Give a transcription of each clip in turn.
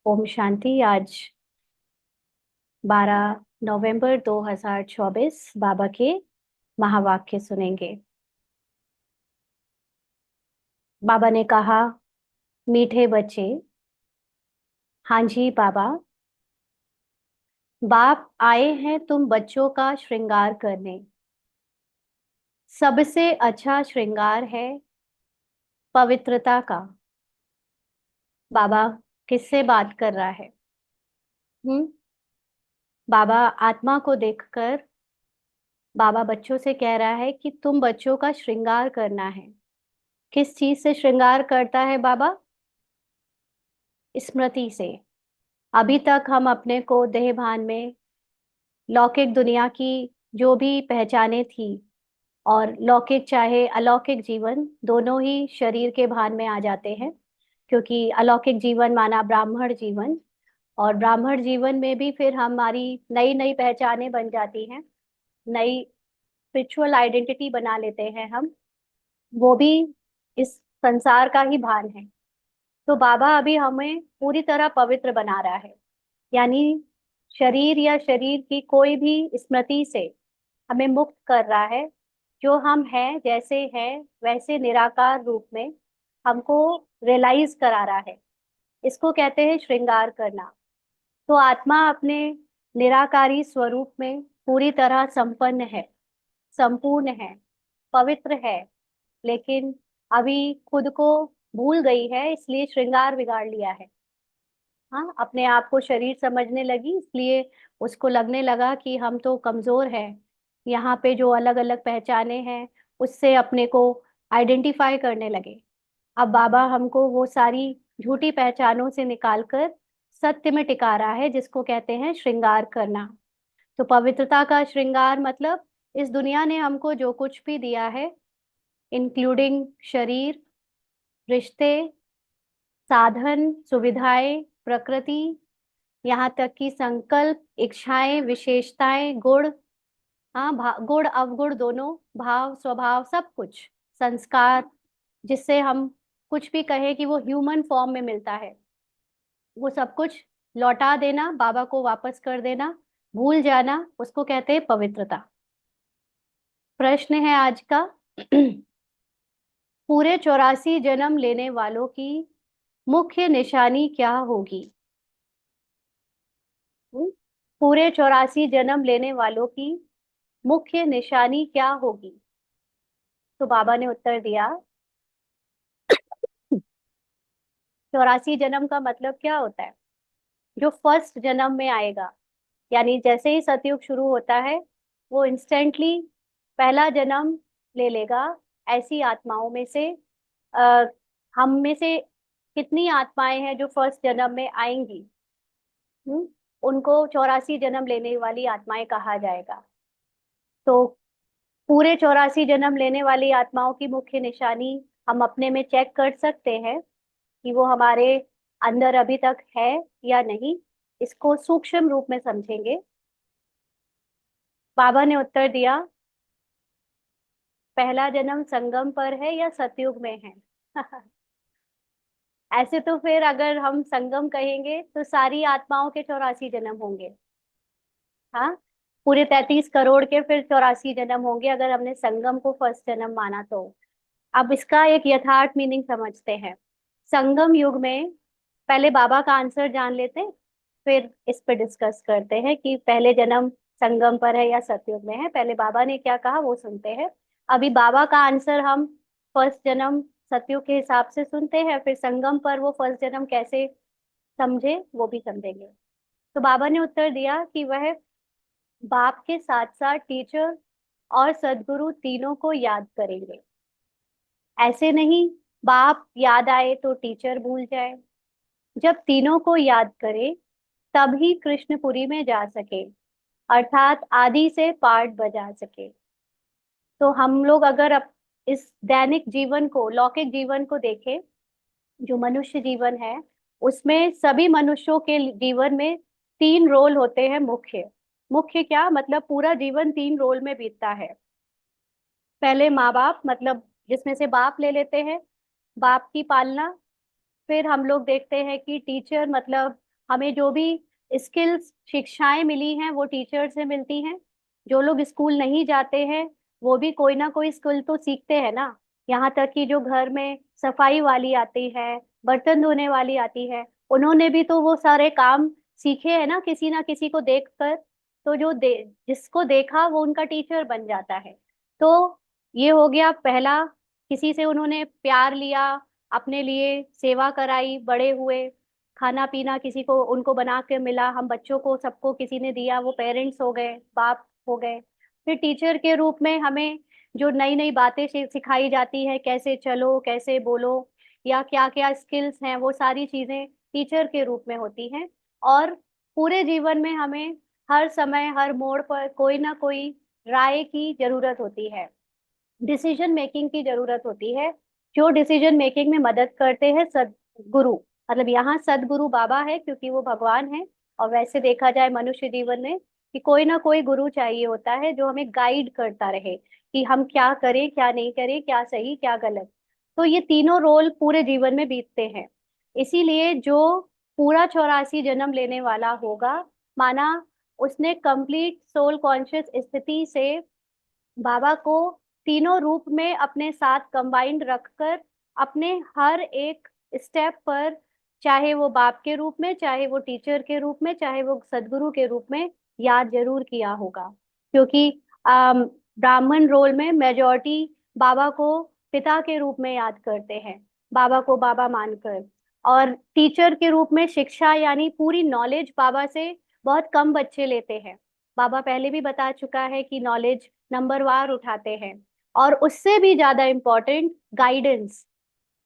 ओम शांति। आज 12 नवंबर 2024 बाबा के महावाक्य सुनेंगे। बाबा ने कहा, मीठे बच्चे। हाँ जी बाबा। बाप आए हैं तुम बच्चों का श्रृंगार करने। सबसे अच्छा श्रृंगार है पवित्रता का। बाबा किससे बात कर रहा है? हम्म। बाबा आत्मा को देखकर बाबा बच्चों से कह रहा है कि तुम बच्चों का श्रृंगार करना है। किस चीज से श्रृंगार करता है बाबा? स्मृति से। अभी तक हम अपने को देह भान में लौकिक दुनिया की जो भी पहचाने थी, और लौकिक चाहे अलौकिक जीवन दोनों ही शरीर के भान में आ जाते हैं। क्योंकि अलौकिक जीवन माना ब्राह्मण जीवन, और ब्राह्मण जीवन में भी फिर हमारी नई नई पहचाने बन जाती हैं। नई स्पिरिचुअल आइडेंटिटी बना लेते हैं हम। वो भी इस संसार का ही भान है। तो बाबा अभी हमें पूरी तरह पवित्र बना रहा है। यानी शरीर या शरीर की कोई भी स्मृति से हमें मुक्त कर रहा है। जो हम हैं, जैसे हैं वैसे निराकार रूप में हमको रियलाइज करा रहा है। इसको कहते हैं श्रृंगार करना। तो आत्मा अपने निराकारी स्वरूप में पूरी तरह संपन्न है, संपूर्ण है, पवित्र है। लेकिन अभी खुद को भूल गई है, इसलिए श्रृंगार बिगाड़ लिया है। हाँ, अपने आप को शरीर समझने लगी, इसलिए उसको लगने लगा कि हम तो कमजोर हैं। यहाँ पे जो अलग अलग पहचाने हैं उससे अपने को आइडेंटिफाई करने लगे। अब बाबा हमको वो सारी झूठी पहचानों से निकालकर सत्य में टिका रहा है, जिसको कहते हैं श्रृंगार करना। तो पवित्रता का श्रृंगार मतलब इस दुनिया ने हमको जो कुछ भी दिया है, इंक्लूडिंग शरीर, रिश्ते, साधन, सुविधाएं, प्रकृति, यहाँ तक कि संकल्प, इच्छाएं, विशेषताएं, गुण, हाँ गुण अवगुण दोनों, भाव स्वभाव, सब कुछ, संस्कार, जिससे हम कुछ भी कहें कि वो ह्यूमन फॉर्म में मिलता है, वो सब कुछ लौटा देना, बाबा को वापस कर देना, भूल जाना, उसको कहते हैं पवित्रता। प्रश्न है आज का। पूरे 84 जन्म लेने वालों की मुख्य निशानी क्या होगी? हम्म? पूरे 84 जन्म लेने वालों की मुख्य निशानी क्या होगी? तो बाबा ने उत्तर दिया, 84 जन्म का मतलब क्या होता है? जो फर्स्ट जन्म में आएगा, यानी जैसे ही सतयुग शुरू होता है वो इंस्टेंटली पहला जन्म ले लेगा। ऐसी आत्माओं में से आ, हम में से कितनी आत्माएं हैं जो फर्स्ट जन्म में आएंगी? हम्म? उनको 84 जन्म लेने वाली आत्माएं कहा जाएगा। तो पूरे 84 जन्म लेने वाली आत्माओं की मुख्य निशानी हम अपने में चेक कर सकते हैं कि वो हमारे अंदर अभी तक है या नहीं। इसको सूक्ष्म रूप में समझेंगे। बाबा ने उत्तर दिया, पहला जन्म संगम पर है या सतयुग में है? ऐसे तो फिर अगर हम संगम कहेंगे तो सारी आत्माओं के 84 जन्म होंगे। हाँ, पूरे 33 करोड़ के फिर 84 जन्म होंगे अगर हमने संगम को फर्स्ट जन्म माना तो। अब इसका एक यथार्थ मीनिंग समझते हैं। संगम युग में, पहले बाबा का आंसर जान लेते हैं, फिर इस पे डिस्कस करते हैं कि पहले जन्म संगम पर है या सतयुग में है। पहले बाबा ने क्या कहा वो सुनते हैं। अभी बाबा का आंसर हम फर्स्ट जन्म सतयुग के हिसाब से सुनते हैं, फिर संगम पर वो फर्स्ट जन्म कैसे समझे वो भी समझेंगे। तो बाबा ने उत्तर दिया कि वह बाप के साथ साथ टीचर और सदगुरु तीनों को याद करेंगे। ऐसे नहीं बाप याद आए तो टीचर भूल जाए। जब तीनों को याद करे तभी कृष्णपुरी में जा सके, अर्थात आदि से पाठ बजा सके। तो हम लोग अगर इस दैनिक जीवन को, लौकिक जीवन को देखें, जो मनुष्य जीवन है, उसमें सभी मनुष्यों के जीवन में तीन रोल होते हैं मुख्य। मुख्य क्या मतलब? पूरा जीवन तीन रोल में बीतता है। पहले माँ बाप, मतलब जिसमें से बाप ले लेते हैं, बाप की पालना। फिर हम लोग देखते हैं कि टीचर, मतलब हमें जो भी स्किल्स शिक्षाएं मिली हैं वो टीचर से मिलती हैं। जो लोग स्कूल नहीं जाते हैं वो भी कोई ना कोई स्किल तो सीखते हैं ना। यहाँ तक कि जो घर में सफाई वाली आती है, बर्तन धोने वाली आती है, उन्होंने भी तो वो सारे काम सीखे हैं ना किसी को देखकर। तो जिसको देखा वो उनका टीचर बन जाता है। तो ये हो गया पहला, किसी से उन्होंने प्यार लिया, अपने लिए सेवा कराई, बड़े हुए, खाना पीना किसी को उनको बना के मिला, हम बच्चों को सबको किसी ने दिया, वो पेरेंट्स हो गए, बाप हो गए। फिर टीचर के रूप में हमें जो नई नई बातें सिखाई जाती है, कैसे चलो, कैसे बोलो, या क्या क्या स्किल्स हैं, वो सारी चीजें टीचर के रूप में होती हैं। और पूरे जीवन में हमें हर समय हर मोड़ पर कोई ना कोई राय की जरूरत होती है, डिसीजन मेकिंग की जरूरत होती है। जो डिसीजन मेकिंग में मदद करते हैं सदगुरु, मतलब यहाँ सदगुरु बाबा है क्योंकि वो भगवान है। और वैसे देखा जाए मनुष्य जीवन में कि कोई ना कोई गुरु चाहिए होता है जो हमें गाइड करता रहे कि हम क्या करें क्या नहीं करें, क्या सही क्या गलत। तो ये तीनों रोल पूरे जीवन में बीतते हैं। इसीलिए जो पूरा 84 जन्म लेने वाला होगा, माना उसने कंप्लीट सोल कॉन्शियस स्थिति से बाबा को तीनों रूप में अपने साथ कंबाइंड रखकर अपने हर एक स्टेप पर, चाहे वो बाप के रूप में, चाहे वो टीचर के रूप में, चाहे वो सदगुरु के रूप में, याद जरूर किया होगा। क्योंकि ब्राह्मण रोल में मेजॉरिटी बाबा को पिता के रूप में याद करते हैं, बाबा को बाबा मानकर। और टीचर के रूप में शिक्षा यानी पूरी नॉलेज बाबा से बहुत कम बच्चे लेते हैं। बाबा पहले भी बता चुका है कि नॉलेज नंबरवार उठाते हैं। और उससे भी ज्यादा इम्पोर्टेंट गाइडेंस,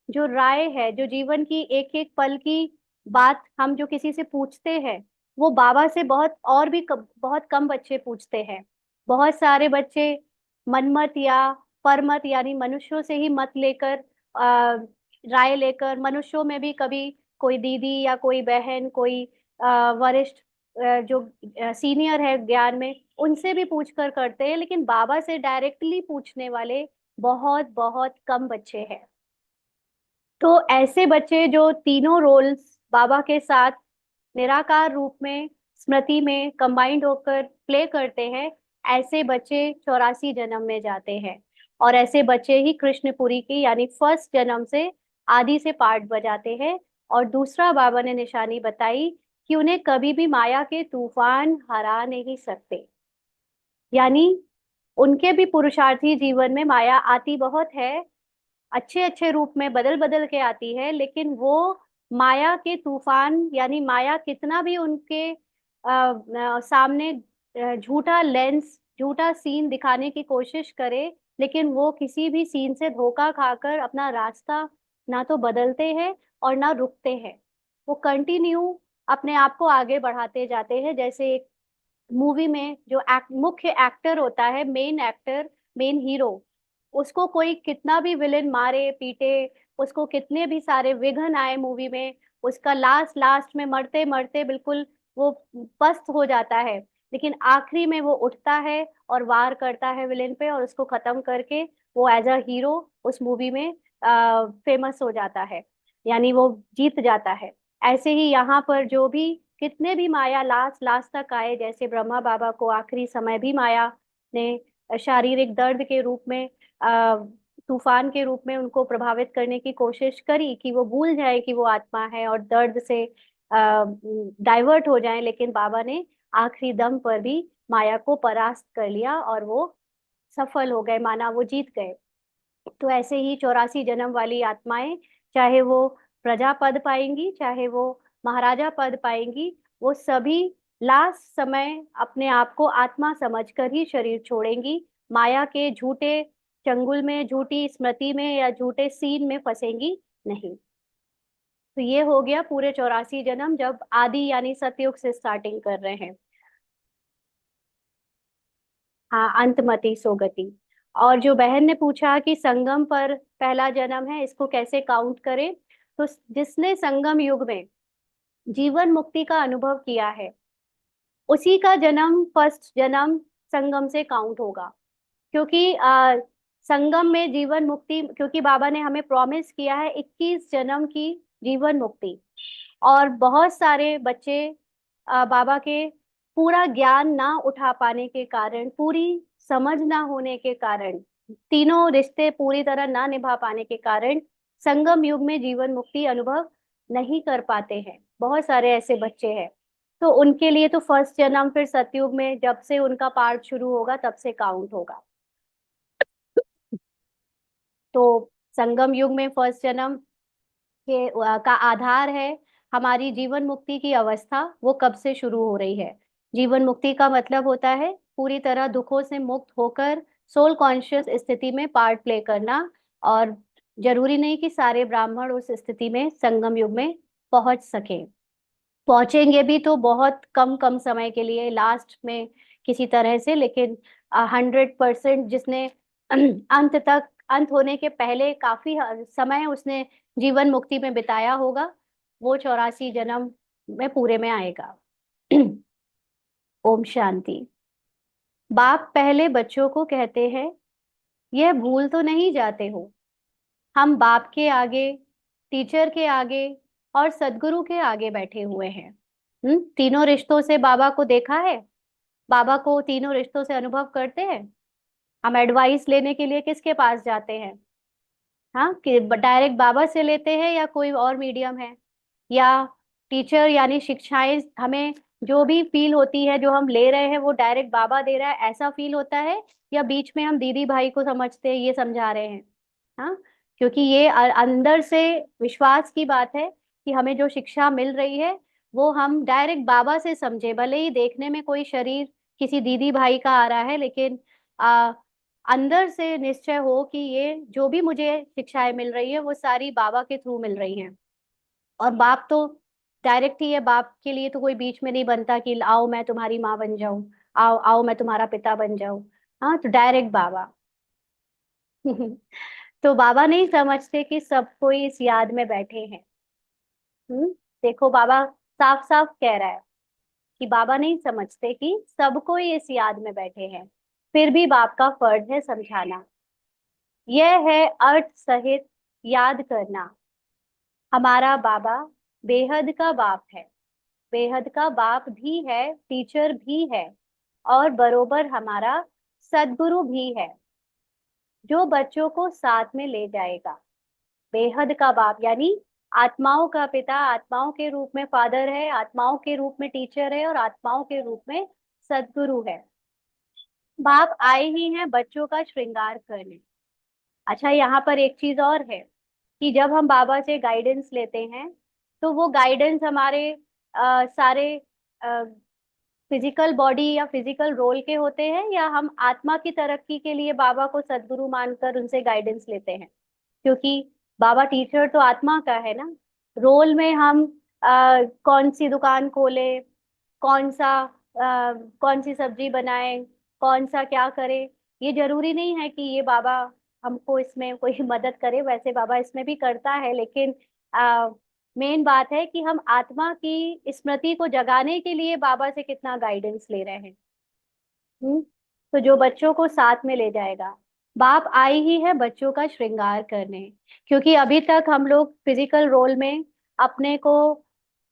जो राय है, जो जीवन की एक एक पल की बात हम जो किसी से पूछते हैं, वो बाबा से बहुत कम बच्चे पूछते हैं। बहुत सारे बच्चे मनमत या परमत यानी मनुष्यों से ही मत लेकर, राय लेकर, मनुष्यों में भी कभी कोई दीदी या कोई बहन, कोई वरिष्ठ, जो सीनियर है ज्ञान में, उनसे भी पूछ कर करते हैं। लेकिन बाबा से डायरेक्टली पूछने वाले बहुत बहुत कम बच्चे हैं। तो ऐसे बच्चे जो तीनों रोल्स बाबा के साथ निराकार रूप में स्मृति में कंबाइंड होकर प्ले करते हैं, ऐसे बच्चे 84 जन्म में जाते हैं। और ऐसे बच्चे ही कृष्णपुरी की यानी फर्स्ट जन्म से आदि से पार्ट बजाते हैं। और दूसरा बाबा ने निशानी बताई कि उन्हें कभी भी माया के तूफान हरा नहीं सकते। यानी उनके भी पुरुषार्थी जीवन में माया आती बहुत है, अच्छे अच्छे रूप में बदल बदल के आती है, लेकिन वो माया के तूफान यानी माया कितना भी उनके सामने झूठा लेंस, झूठा सीन दिखाने की कोशिश करे, लेकिन वो किसी भी सीन से धोखा खाकर अपना रास्ता ना तो बदलते हैं और ना रुकते हैं। वो कंटिन्यू अपने आप को आगे बढ़ाते जाते हैं। जैसे एक मूवी में जो मुख्य एक्टर होता है, मेन एक्टर, मेन हीरो, उसको कोई कितना भी विलेन मारे पीटे, उसको कितने भी सारे विघ्न आए मूवी में, उसका लास्ट लास्ट में मरते मरते बिल्कुल वो पस्त हो जाता है, लेकिन आखिरी में वो उठता है और वार करता है विलेन पे और उसको खत्म करके वो एज अ हीरो उस मूवी में फेमस हो जाता है, यानी वो जीत जाता है। ऐसे ही यहाँ पर जो भी कितने भी माया लास्ट लास्ट तक आए, जैसे ब्रह्मा बाबा को आखिरी समय भी माया ने शारीरिक दर्द के रूप में, अ, तूफान के रूप में उनको प्रभावित करने की कोशिश करी कि वो भूल जाए कि वो आत्मा है और दर्द से डाइवर्ट हो जाए, लेकिन बाबा ने आखिरी दम पर भी माया को परास्त कर लिया और वो सफल हो गए, माना वो जीत गए। तो ऐसे ही 84 जन्म वाली आत्माएं, चाहे वो प्रजा पद पाएंगी, चाहे वो महाराजा पद पाएंगी, वो सभी लास्ट समय अपने आप को आत्मा समझकर ही शरीर छोड़ेंगी। माया के झूठे चंगुल में, झूठी स्मृति में या झूठे सीन में फंसेंगी नहीं। तो ये हो गया पूरे 84 जन्म, जब आदि यानी सतयुग से स्टार्टिंग कर रहे हैं। हाँ, अंतमति सोगति। और जो बहन ने पूछा कि संगम पर पहला जन्म है, इसको कैसे काउंट करें, तो जिसने संगम युग में जीवन मुक्ति का अनुभव किया है, उसी का जन्म, फर्स्ट जन्म संगम से काउंट होगा। क्योंकि संगम में जीवन मुक्ति, क्योंकि बाबा ने हमें प्रॉमिस किया है 21 जन्म की जीवन मुक्ति। और बहुत सारे बच्चे बाबा के पूरा ज्ञान ना उठा पाने के कारण, पूरी समझ ना होने के कारण, तीनों रिश्ते पूरी तरह ना निभा पाने के कारण संगम युग में जीवन मुक्ति अनुभव नहीं कर पाते हैं। बहुत सारे ऐसे बच्चे हैं। तो उनके लिए तो फर्स्ट जन्म फिर सतयुग में जब से उनका पार्ट शुरू होगा तब से काउंट होगा। तो संगम युग में फर्स्ट जन्म के का आधार है हमारी जीवन मुक्ति की अवस्था, वो कब से शुरू हो रही है। जीवन मुक्ति का मतलब होता है पूरी तरह दुखों से मुक्त होकर सोल कॉन्शियस स्थिति में पार्ट प्ले करना। और जरूरी नहीं कि सारे ब्राह्मण उस स्थिति में संगम युग में पहुंच सके। पहुंचेंगे भी तो बहुत कम कम समय के लिए लास्ट में किसी तरह से, लेकिन 100% जिसने अंत तक, अंत होने के पहले काफी समय उसने जीवन मुक्ति में बिताया होगा, वो 84 जन्म में पूरे में आएगा। ओम शांति। बाप पहले बच्चों को कहते हैं, यह भूल तो नहीं जाते हो, हम बाप के आगे, टीचर के आगे और सदगुरु के आगे बैठे हुए हैं। तीनों रिश्तों से बाबा को देखा है, बाबा को तीनों रिश्तों से अनुभव करते हैं। हम एडवाइस लेने के लिए किसके पास जाते हैं? हाँ, कि डायरेक्ट बाबा से लेते हैं या कोई और मीडियम है? या टीचर यानी शिक्षाएं हमें जो भी फील होती है जो हम ले रहे हैं वो डायरेक्ट बाबा दे रहा है, ऐसा फील होता है? या बीच में हम दीदी भाई को समझते हैं, ये समझा रहे हैं? हाँ, क्योंकि ये अंदर से विश्वास की बात है कि हमें जो शिक्षा मिल रही है वो हम डायरेक्ट बाबा से समझे। भले ही देखने में कोई शरीर किसी दीदी भाई का आ रहा है, लेकिन आ, अंदर से निश्चय हो कि ये जो भी मुझे शिक्षाएं मिल रही है वो सारी बाबा के थ्रू मिल रही हैं। और बाप तो डायरेक्ट ही है, बाप के लिए तो कोई बीच में नहीं बनता कि आओ मैं तुम्हारी माँ बन जाऊं, आओ आओ मैं तुम्हारा पिता बन जाऊं। हाँ, तो डायरेक्ट बाबा। तो बाबा नहीं समझते कि सब कोई इस याद में बैठे हैं। देखो बाबा साफ साफ कह रहा है कि बाबा नहीं समझते कि सब कोई इस याद में बैठे हैं, फिर भी बाप का फर्ज है समझाना। यह है अर्थ सहित याद करना। हमारा बाबा बेहद का बाप है, बेहद का बाप भी है, टीचर भी है, और बरोबर हमारा सदगुरु भी है, जो बच्चों को साथ में ले जाएगा। बेहद का बाप यानी आत्माओं का पिता, आत्माओं के रूप में फादर है, आत्माओं के रूप में टीचर है, और आत्माओं के रूप में सदगुरु है। बाप आए ही हैं बच्चों का श्रृंगार करने। अच्छा, यहाँ पर एक चीज और है कि जब हम बाबा से गाइडेंस लेते हैं तो वो गाइडेंस हमारे सारे फिजिकल बॉडी या फिजिकल रोल के होते हैं, या हम आत्मा की तरक्की के लिए बाबा को सदगुरु मानकर उनसे गाइडेंस लेते हैं? क्योंकि बाबा टीचर तो आत्मा का है ना। रोल में हम कौन सी दुकान खोले, कौन सा कौन सी सब्जी बनाए, कौन सा क्या करे, ये जरूरी नहीं है कि ये बाबा हमको इसमें कोई मदद करे। वैसे बाबा इसमें भी करता है, लेकिन मेन बात है कि हम आत्मा की स्मृति को जगाने के लिए बाबा से कितना गाइडेंस ले रहे हैं। हम्म तो जो बच्चों को साथ में ले जाएगा। बाप आई ही है बच्चों का श्रृंगार करने। क्योंकि अभी तक हम लोग फिजिकल रोल में अपने को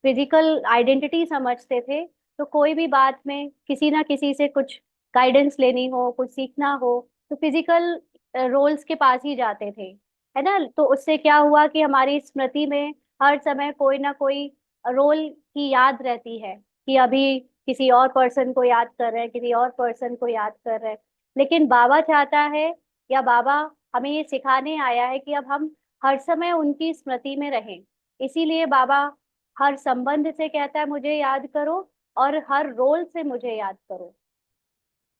फिजिकल आइडेंटिटी समझते थे, तो कोई भी बात में किसी ना किसी से कुछ गाइडेंस लेनी हो, कुछ सीखना हो, तो फिजिकल रोल्स के पास ही जाते थे, है ना। तो उससे क्या हुआ कि हमारी स्मृति में हर समय कोई ना कोई रोल की याद रहती है कि अभी किसी और पर्सन को याद कर रहे हैं, किसी और पर्सन को याद कर रहे हैं। लेकिन बाबा चाहता है, या बाबा हमें ये सिखाने आया है कि अब हम हर समय उनकी स्मृति में रहें। इसीलिए बाबा हर संबंध से कहता है मुझे याद करो, और हर रोल से मुझे याद करो।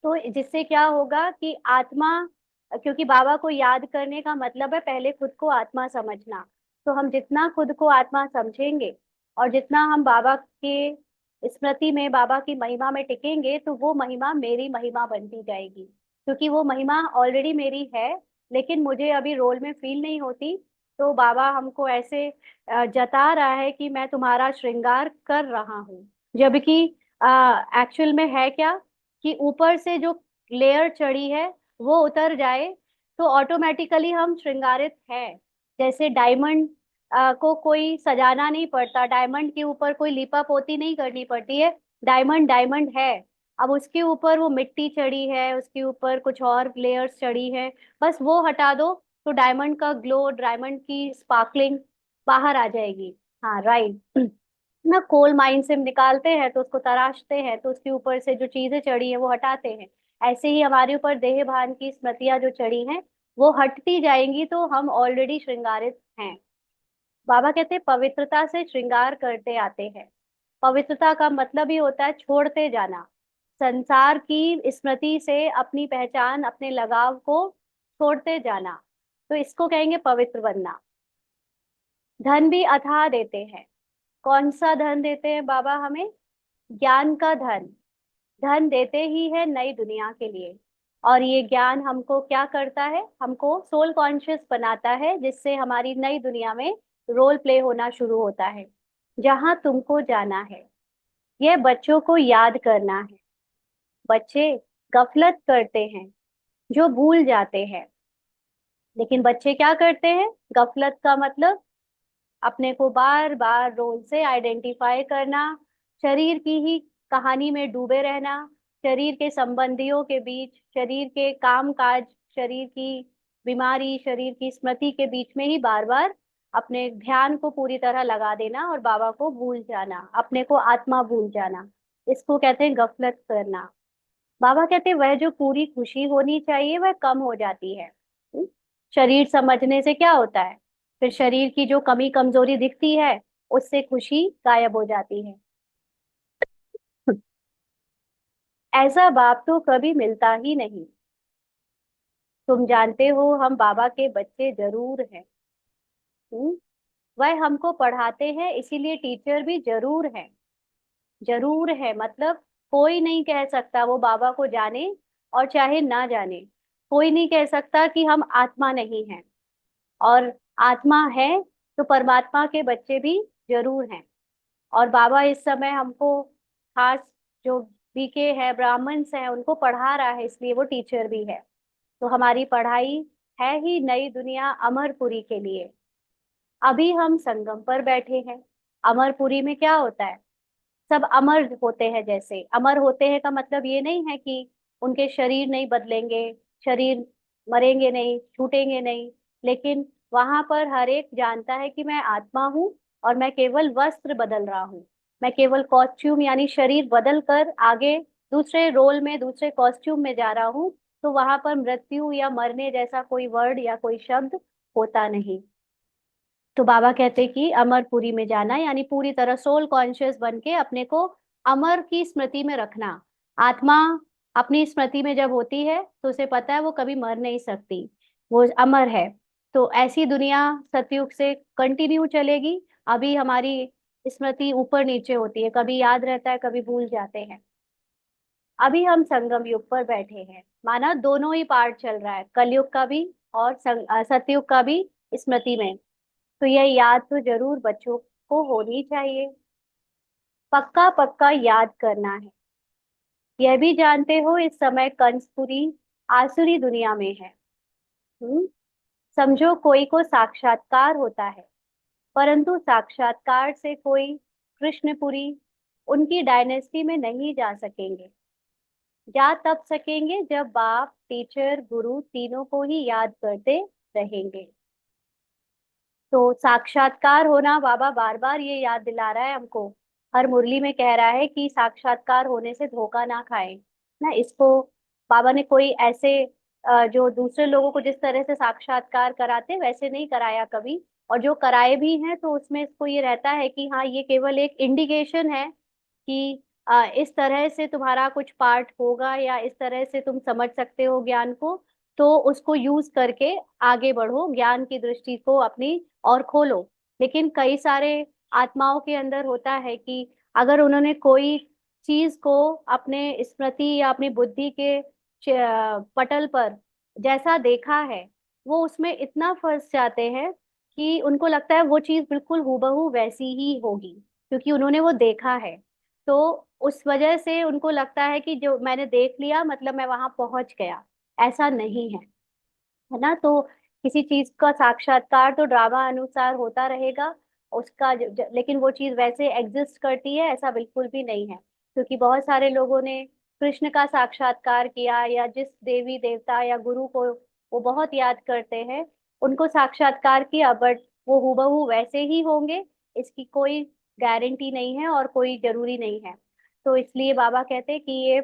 तो जिससे क्या होगा कि आत्मा, क्योंकि बाबा को याद करने का मतलब है पहले खुद को आत्मा समझना। तो हम जितना खुद को आत्मा समझेंगे और जितना हम बाबा के स्मृति में, बाबा की महिमा में टिकेंगे, तो वो महिमा मेरी महिमा बनती जाएगी। क्योंकि वो महिमा ऑलरेडी मेरी है, लेकिन मुझे अभी रोल में फील नहीं होती। तो बाबा हमको ऐसे जता रहा है कि मैं तुम्हारा श्रृंगार कर रहा हूँ। जबकि एक्चुअल में है क्या कि ऊपर से जो लेयर चढ़ी है वो उतर जाए तो ऑटोमेटिकली हम श्रृंगारित हैं। जैसे डायमंड को कोई सजाना नहीं पड़ता, डायमंड के ऊपर कोई लीपा पोती नहीं करनी पड़ती है। डायमंड डायमंड है। अब उसके ऊपर वो मिट्टी चढ़ी है, उसके ऊपर कुछ और लेयर्स चढ़ी है, बस वो हटा दो तो डायमंड का ग्लो, डायमंड की स्पार्कलिंग बाहर आ जाएगी। हाँ राइट। ना कोल माइन से निकालते हैं तो उसको तराशते हैं तो उसके ऊपर से जो चीजें चढ़ी हैं वो हटाते हैं। ऐसे ही हमारे ऊपर देह भान की स्मृतियां जो चढ़ी हैं वो हटती जाएंगी तो हम ऑलरेडी श्रृंगारित हैं। बाबा कहते हैं पवित्रता से श्रृंगार करते आते हैं। पवित्रता का मतलब ही होता है छोड़ते जाना, संसार की स्मृति से अपनी पहचान, अपने लगाव को छोड़ते जाना। तो इसको कहेंगे पवित्र बनना। धन भी अथाह देते हैं। कौन सा धन देते हैं बाबा हमें? ज्ञान का धन। धन देते ही है नई दुनिया के लिए। और ये ज्ञान हमको क्या करता है? हमको सोल कॉन्शियस बनाता है, जिससे हमारी नई दुनिया में रोल प्ले होना शुरू होता है। जहां तुमको जाना है, यह बच्चों को याद करना है। बच्चे गफलत करते हैं, जो भूल जाते हैं। लेकिन बच्चे क्या करते हैं? गफलत का मतलब अपने को बार बार रोल से आइडेंटिफाई करना, शरीर की ही कहानी में डूबे रहना, शरीर के संबंधियों के बीच, शरीर के काम काज, शरीर की बीमारी, शरीर की स्मृति के बीच में ही बार बार अपने ध्यान को पूरी तरह लगा देना और बाबा को भूल जाना, अपने को आत्मा भूल जाना। इसको कहते हैं गफलत करना। बाबा कहते हैं वह जो पूरी खुशी होनी चाहिए वह कम हो जाती है। हम्म? शरीर समझने से क्या होता है? फिर शरीर की जो कमी कमजोरी दिखती है उससे खुशी गायब हो जाती है। ऐसा बाप तो कभी मिलता ही नहीं। तुम जानते हो हम बाबा के बच्चे जरूर हैं। हम्म? वह हमको पढ़ाते हैं इसीलिए टीचर भी जरूर है। जरूर है मतलब कोई नहीं कह सकता वो बाबा को जाने और चाहे ना जाने, कोई नहीं कह सकता कि हम आत्मा नहीं हैं। और आत्मा है तो परमात्मा के बच्चे भी जरूर हैं। और बाबा इस समय हमको खास जो बीके है, ब्राह्मण्स हैं, उनको पढ़ा रहा है, इसलिए वो टीचर भी है। तो हमारी पढ़ाई है ही नई दुनिया अमरपुरी के लिए। अभी हम संगम पर बैठे हैं। अमरपुरी में क्या होता है? सब अमर होते हैं। जैसे अमर होते हैं का मतलब ये नहीं है कि उनके शरीर नहीं बदलेंगे, शरीर मरेंगे नहीं, छूटेंगे नहीं, लेकिन वहां पर हर एक जानता है कि मैं आत्मा हूँ और मैं केवल वस्त्र बदल रहा हूँ। मैं केवल कॉस्ट्यूम यानी शरीर बदल कर आगे दूसरे रोल में, दूसरे कॉस्ट्यूम में जा रहा हूँ। तो वहां पर मृत्यु या मरने जैसा कोई वर्ड या कोई शब्द होता नहीं। तो बाबा कहते कि अमरपुरी में जाना यानी पूरी तरह सोल कॉन्शियस बन के अपने को अमर की स्मृति में रखना। आत्मा अपनी स्मृति में जब होती है तो उसे पता है वो कभी मर नहीं सकती, वो अमर है। तो ऐसी दुनिया सतयुग से कंटिन्यू चलेगी। अभी हमारी स्मृति ऊपर नीचे होती है, कभी याद रहता है, कभी भूल जाते हैं। अभी हम संगम युग पर बैठे हैं, माना दोनों ही पार्ट चल रहा है, कलयुग का भी और सतयुग का भी स्मृति में। तो यह याद तो जरूर बच्चों को होनी चाहिए, पक्का पक्का याद करना है। यह भी जानते हो इस समय कंसपुरी आसुरी दुनिया में है। हम्म? समझो कोई को साक्षात्कार होता है, परंतु साक्षात्कार से कोई कृष्णपुरी उनकी डायनेस्टी में नहीं जा सकेंगे। जा तब सकेंगे जब बाप, टीचर, गुरु तीनों को ही याद करते रहेंगे। तो साक्षात्कार होना, बाबा बार बार ये याद दिला रहा है हमको। हर मुरली में कह रहा है कि साक्षात्कार होने से धोखा ना खाए ना इसको। बाबा ने कोई ऐसे जो दूसरे लोगों को जिस तरह से साक्षात्कार कराते वैसे नहीं कराया कभी। और जो कराए भी हैं तो उसमें इसको ये रहता है कि हाँ ये केवल एक इंडिकेशन है कि इस तरह से तुम्हारा कुछ पार्ट होगा या इस तरह से तुम समझ सकते हो ज्ञान को। तो उसको यूज करके आगे बढ़ो, ज्ञान की दृष्टि को अपनी और खोलो। लेकिन कई सारे आत्माओं के अंदर होता है कि अगर उन्होंने कोई चीज को अपने स्मृति या अपनी बुद्धि के पटल पर जैसा देखा है, वो उसमें इतना फंस जाते हैं कि उनको लगता है वो चीज बिल्कुल हूबहू वैसी ही होगी, क्योंकि उन्होंने वो देखा है। तो उस वजह से उनको लगता है कि जो मैंने देख लिया मतलब मैं वहां पहुंच गया। ऐसा नहीं है, है ना? तो किसी चीज का साक्षात्कार तो ड्रामा अनुसार होता रहेगा उसका लेकिन वो चीज वैसे एग्जिस्ट करती है ऐसा बिल्कुल भी नहीं है। क्योंकि बहुत सारे लोगों ने कृष्ण का साक्षात्कार किया, या जिस देवी देवता या गुरु को वो बहुत याद करते हैं उनको साक्षात्कार किया, बट वो हूबहू वैसे ही होंगे इसकी कोई गारंटी नहीं है और कोई जरूरी नहीं है। तो इसलिए बाबा कहते हैं कि ये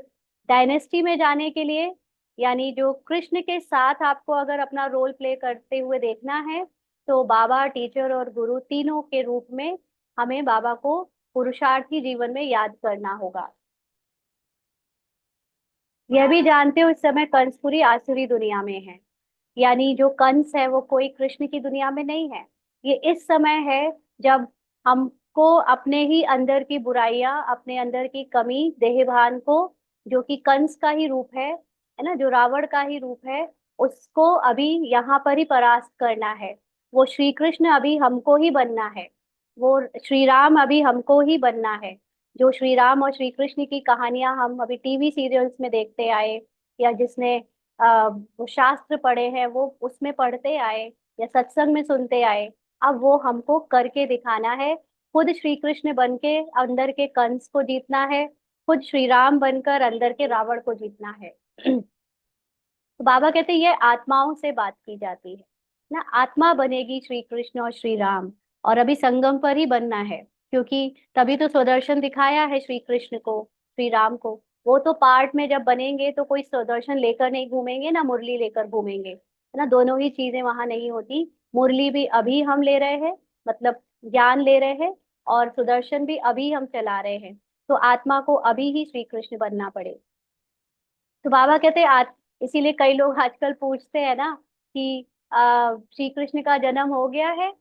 डायनेस्टी में जाने के लिए, यानी जो कृष्ण के साथ आपको अगर अपना रोल प्ले करते हुए देखना है, तो बाबा, टीचर और गुरु तीनों के रूप में हमें बाबा को पुरुषार्थी जीवन में याद करना होगा। यह भी जानते हो इस समय कंस पूरी आसुरी दुनिया में है, यानी जो कंस है वो कोई कृष्ण की दुनिया में नहीं है। ये इस समय है जब हमको अपने ही अंदर की बुराइयां, अपने अंदर की कमी, देहभान को, जो कि कंस का ही रूप है ना, जो रावण का ही रूप है, उसको अभी यहाँ पर ही परास्त करना है। वो श्री कृष्ण अभी हमको ही बनना है, वो श्री राम अभी हमको ही बनना है। जो श्री राम और श्री कृष्ण की कहानियां हम अभी टीवी सीरियल्स में देखते आए, या जिसने वो शास्त्र पढ़े हैं वो उसमें पढ़ते आए या सत्संग में सुनते आए, अब वो हमको करके दिखाना है। खुद श्री कृष्ण बन के अंदर के कंस को जीतना है, खुद श्री राम बनकर अंदर के रावण को जीतना है। तो बाबा कहते हैं ये आत्माओं से बात की जाती है ना, आत्मा बनेगी श्री कृष्ण और श्री राम, और अभी संगम पर ही बनना है। क्योंकि तभी तो स्वदर्शन दिखाया है श्री कृष्ण को, श्री राम को। वो तो पार्ट में जब बनेंगे तो कोई स्वदर्शन लेकर नहीं घूमेंगे ना मुरली लेकर घूमेंगे, है ना, दोनों ही चीजें वहां नहीं होती। मुरली भी अभी हम ले रहे हैं, मतलब ज्ञान ले रहे हैं, और सुदर्शन भी अभी हम चला रहे हैं। तो आत्मा को अभी ही श्री कृष्ण बनना पड़े। तो बाबा कहते हैं आज, इसीलिए कई लोग आजकल पूछते हैं ना कि श्री कृष्ण का जन्म हो गया है,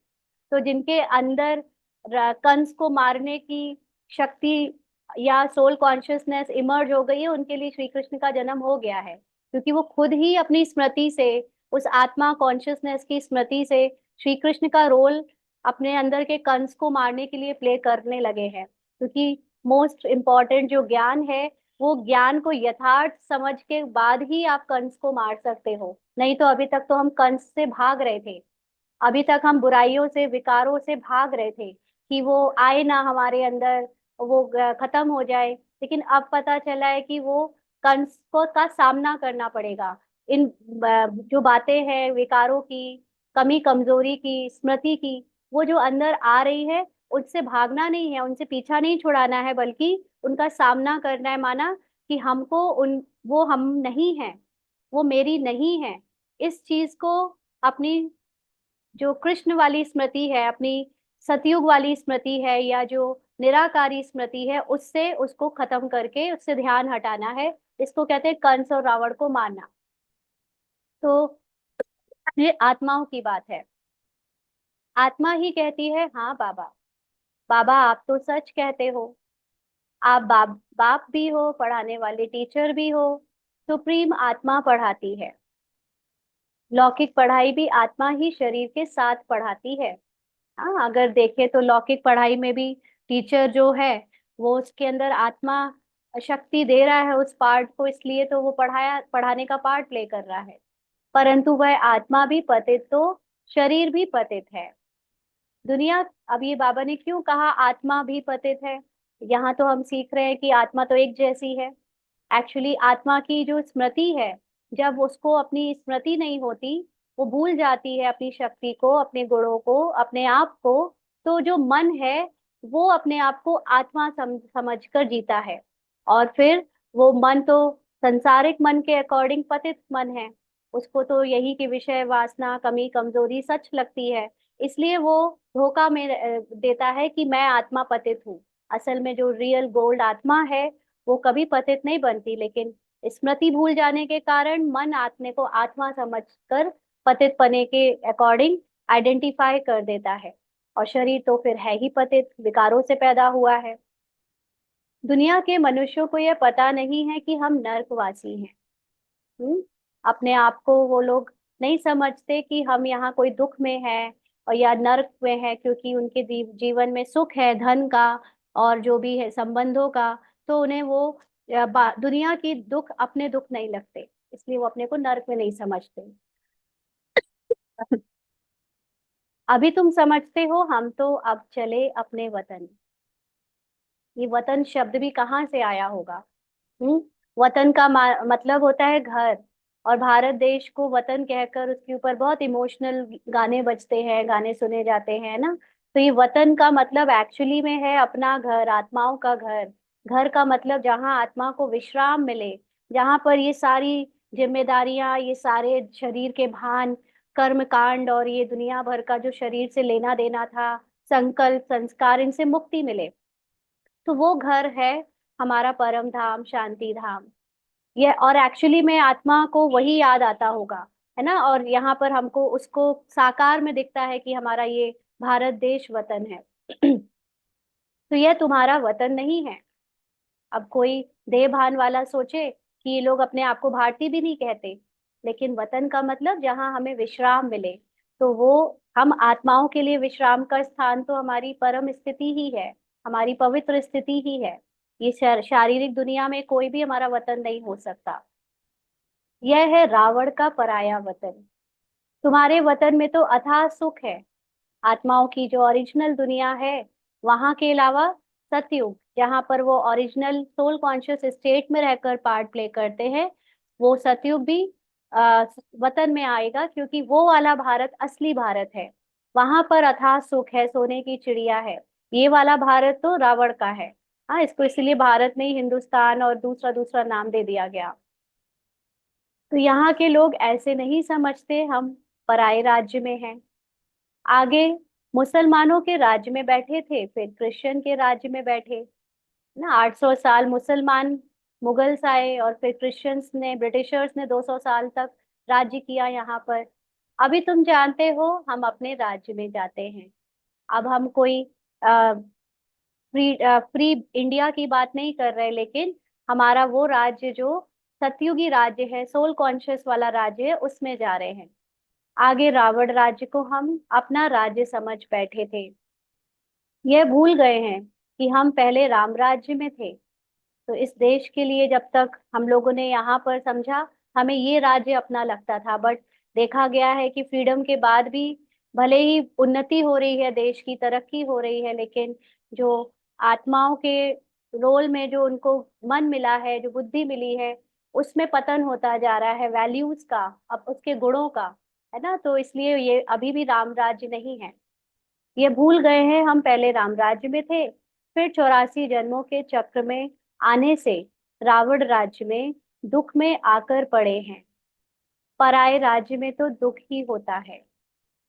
तो जिनके अंदर कंस को मारने की शक्ति या सोल कॉन्शियसनेस इमर्ज हो गई है, उनके लिए श्री कृष्ण का जन्म हो गया है। क्योंकि वो खुद ही अपनी स्मृति से, उस आत्मा कॉन्शियसनेस की स्मृति से श्री कृष्ण का रोल अपने अंदर के कंस को मारने के लिए प्ले करने लगे हैं। क्योंकि मोस्ट इम्पॉर्टेंट जो ज्ञान है, वो ज्ञान को यथार्थ समझ के बाद ही आप कंस को मार सकते हो। नहीं तो अभी तक तो हम कंस से भाग रहे थे, अभी तक हम बुराइयों से, विकारों से भाग रहे थे कि वो आए ना हमारे अंदर, वो खत्म हो जाए। लेकिन अब पता चला है कि वो कंस को का सामना करना पड़ेगा। इन जो बातें हैं विकारों की, कमी कमजोरी की, स्मृति की, वो जो अंदर आ रही है, उनसे भागना नहीं है, उनसे पीछा नहीं छुड़ाना है, बल्कि उनका सामना करना है। माना कि हमको उन, वो हम नहीं है, वो मेरी नहीं है, इस चीज को अपनी जो कृष्ण वाली स्मृति है, अपनी सतयुग वाली स्मृति है, या जो निराकारी स्मृति है, उससे उसको खत्म करके उससे ध्यान हटाना है। इसको कहते हैं कंस और रावण को मारना। तो ये आत्माओं की बात है। आत्मा ही कहती है हाँ बाबा, बाबा आप तो सच कहते हो, आप बाप बाप भी हो, पढ़ाने वाले टीचर भी हो। सुप्रीम आत्मा पढ़ाती है, लौकिक पढ़ाई भी आत्मा ही शरीर के साथ पढ़ाती है। हाँ, अगर देखें तो लौकिक पढ़ाई में भी टीचर जो है वो उसके अंदर आत्मा शक्ति दे रहा है उस पार्ट को, इसलिए तो वो पढ़ाने का पार्ट प्ले कर रहा है। परंतु वह आत्मा भी पतित तो शरीर भी पतित है। दुनिया, अब ये बाबा ने क्यों कहा आत्मा भी पतित है, यहाँ तो हम सीख रहे हैं कि आत्मा तो एक जैसी है। एक्चुअली आत्मा की जो स्मृति है, जब उसको अपनी स्मृति नहीं होती, वो भूल जाती है अपनी शक्ति को, अपने गुणों को, अपने आप को, तो जो मन है वो अपने आप को आत्मा समझ कर जीता है। और फिर वो मन तो संसारिक मन के अकॉर्डिंग पतित मन है, उसको तो यही की विषय वासना, कमी कमजोरी सच लगती है, इसलिए वो धोखा में देता है कि मैं आत्मा पतित हूँ। असल में जो रियल गोल्ड आत्मा है वो कभी पतित नहीं बनती, लेकिन स्मृति भूल जाने के कारण मन आत्मा को आत्मा समझकर पतित पने के अकॉर्डिंग आइडेंटिफाई कर देता है। और शरीर तो फिर है ही पतित, विकारों से पैदा हुआ है। दुनिया के मनुष्यों को यह पता नहीं है कि हम नर्कवासी हैं। हम्म अपने आप को वो लोग नहीं समझते कि हम यहाँ कोई दुख में है और या नर्क में है, क्योंकि उनके जीवन में सुख है, धन का और जो भी है संबंधों का। तो उन्हें वो दुनिया की दुख अपने दुख नहीं लगते, इसलिए वो अपने को नर्क में नहीं समझते। अभी तुम समझते हो, हम तो अब चले अपने वतन। ये वतन शब्द भी कहाँ से आया होगा? हम्म। वतन का मतलब होता है घर। और भारत देश को वतन कहकर उसके ऊपर बहुत इमोशनल गाने बजते हैं, गाने सुने जाते हैं ना। तो ये वतन का मतलब एक्चुअली में है अपना घर, आत्माओं का घर। घर का मतलब जहाँ आत्मा को विश्राम मिले, जहाँ पर ये सारी जिम्मेदारियां, ये सारे शरीर के भान, कर्म कांड और ये दुनिया भर का जो शरीर से लेना देना था, संकल्प संस्कार, इनसे मुक्ति मिले। तो वो घर है हमारा परम धाम, शांति धाम। ये और एक्चुअली में आत्मा को वही याद आता होगा, है ना। और यहाँ पर हमको उसको साकार में दिखता है कि हमारा ये भारत देश वतन है। तो यह तुम्हारा वतन नहीं है। अब कोई देह भान वाला सोचे कि ये लोग अपने आप को भारतीय भी नहीं कहते, लेकिन वतन का मतलब जहाँ हमें विश्राम मिले। तो वो हम आत्माओं के लिए विश्राम का स्थान तो हमारी परम स्थिति ही है, हमारी पवित्र स्थिति ही है। ये शारीरिक दुनिया में कोई भी हमारा वतन नहीं हो सकता। यह है रावण का पराया वतन। तुम्हारे वतन में तो अथाह सुख है। आत्माओं की जो ओरिजिनल दुनिया है, वहां के अलावा सतयुग, जहां पर वो ओरिजिनल सोल कॉन्शियस स्टेट में रहकर पार्ट प्ले करते हैं, वो सतयुग भी आ, वतन में आएगा, क्योंकि वो वाला भारत असली भारत है। वहां पर अथाह सुख है, सोने की चिड़िया है। ये वाला भारत तो रावण का है। हाँ, इसको इसलिए भारत में ही हिंदुस्तान और दूसरा दूसरा नाम दे दिया गया। तो यहाँ के लोग ऐसे नहीं समझते हम पराये राज्य में हैं। आगे मुसलमानों के राज्य में बैठे थे, फिर क्रिश्चियन के राज्य में बैठे ना। 800 साल मुसलमान मुगल्स आए, और फिर क्रिश्चियंस ने, ब्रिटिशर्स ने 200 साल तक राज्य किया यहाँ पर। अभी तुम जानते हो, हम अपने राज्य में जाते हैं। अब हम कोई फ्री फ्री इंडिया की बात नहीं कर रहे, लेकिन हमारा वो राज्य जो सतयुगी राज्य है, सोल कॉन्शियस वाला राज्य है, उसमें जा रहे हैं। आगे रावण राज्य को हम अपना राज्य समझ बैठे थे। यह भूल गए हैं कि हम पहले राम राज्य में थे। तो इस देश के लिए जब तक हम लोगों ने यहाँ पर समझा, हमें ये राज्य अपना लगता था। बट देखा गया है कि फ्रीडम के बाद भी भले ही उन्नति हो रही है, देश की तरक्की हो रही है, लेकिन जो आत्माओं के रोल में जो उनको मन मिला है, जो बुद्धि मिली है, उसमें पतन होता जा रहा है वैल्यूज का, अब उसके गुणों का, है ना। तो इसलिए ये अभी भी राम राज्य नहीं है। ये भूल गए हैं हम पहले राम राज्य में थे, फिर 84 जन्मों के चक्र में आने से रावण राज्य में दुख में आकर पड़े हैं। पराये राज्य में तो दुख ही होता है।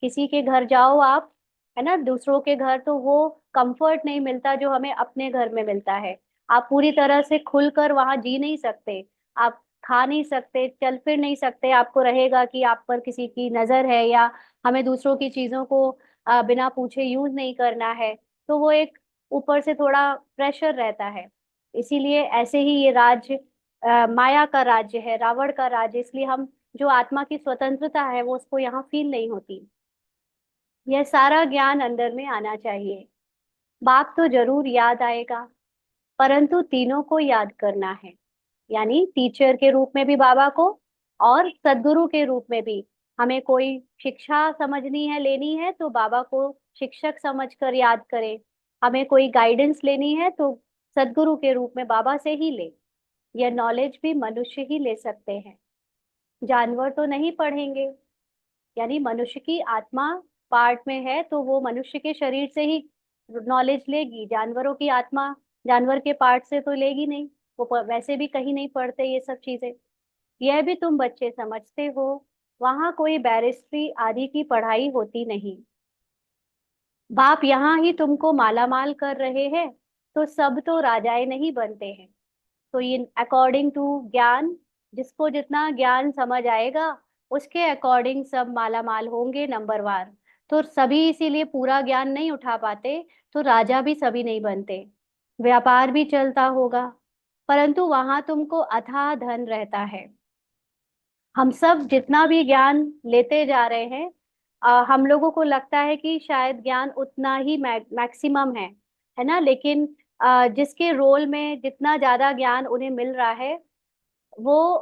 किसी के घर जाओ आप, है ना, दूसरों के घर, तो वो कंफर्ट नहीं मिलता जो हमें अपने घर में मिलता है। आप पूरी तरह से खुलकर वहां जी नहीं सकते। आप खा नहीं सकते, चल फिर नहीं सकते। आपको रहेगा कि आप पर किसी की नजर है, या हमें दूसरों की चीजों को बिना पूछे यूज नहीं करना है। तो वो एक ऊपर से थोड़ा प्रेशर रहता है। इसीलिए ऐसे ही ये राज्य माया का राज्य है, रावण का राज्य। इसलिए हम जो आत्मा की स्वतंत्रता है, वो उसको यहाँ फील नहीं होती। यह सारा ज्ञान अंदर में आना चाहिए। बाप तो जरूर याद आएगा, परंतु तीनों को याद करना है। यानी टीचर के रूप में भी बाबा को, और सदगुरु के रूप में भी। हमें कोई शिक्षा समझनी है, लेनी है, तो बाबा को शिक्षक समझकर याद करें। हमें कोई गाइडेंस लेनी है, तो सदगुरु के रूप में बाबा से ही ले। यह नॉलेज भी मनुष्य ही ले सकते हैं, जानवर तो नहीं पढ़ेंगे। यानी मनुष्य की आत्मा पार्ट में है, तो वो मनुष्य के शरीर से ही नॉलेज लेगी। जानवरों की आत्मा जानवर के पार्ट से तो लेगी नहीं। वो वैसे भी कहीं नहीं पढ़ते ये सब चीजें। यह भी तुम बच्चे समझते हो, वहां कोई बैरिस्ट्री आदि की पढ़ाई होती नहीं। बाप यहाँ ही तुमको माला माल कर रहे हैं। तो सब तो राजाए नहीं बनते हैं। तो ये अकॉर्डिंग टू ज्ञान, जिसको जितना ज्ञान समझ आएगा, उसके अकॉर्डिंग सब माला माल होंगे नंबर वार। तो सभी इसीलिए पूरा ज्ञान नहीं उठा पाते, तो राजा भी सभी नहीं बनते। व्यापार भी चलता होगा, परंतु वहां तुमको अथाह धन रहता है। हम सब जितना भी ज्ञान लेते जा रहे हैं, हम लोगों को लगता है कि शायद ज्ञान उतना ही मैक्सिमम है ना। लेकिन जिसके रोल में जितना ज्यादा ज्ञान उन्हें मिल रहा है, वो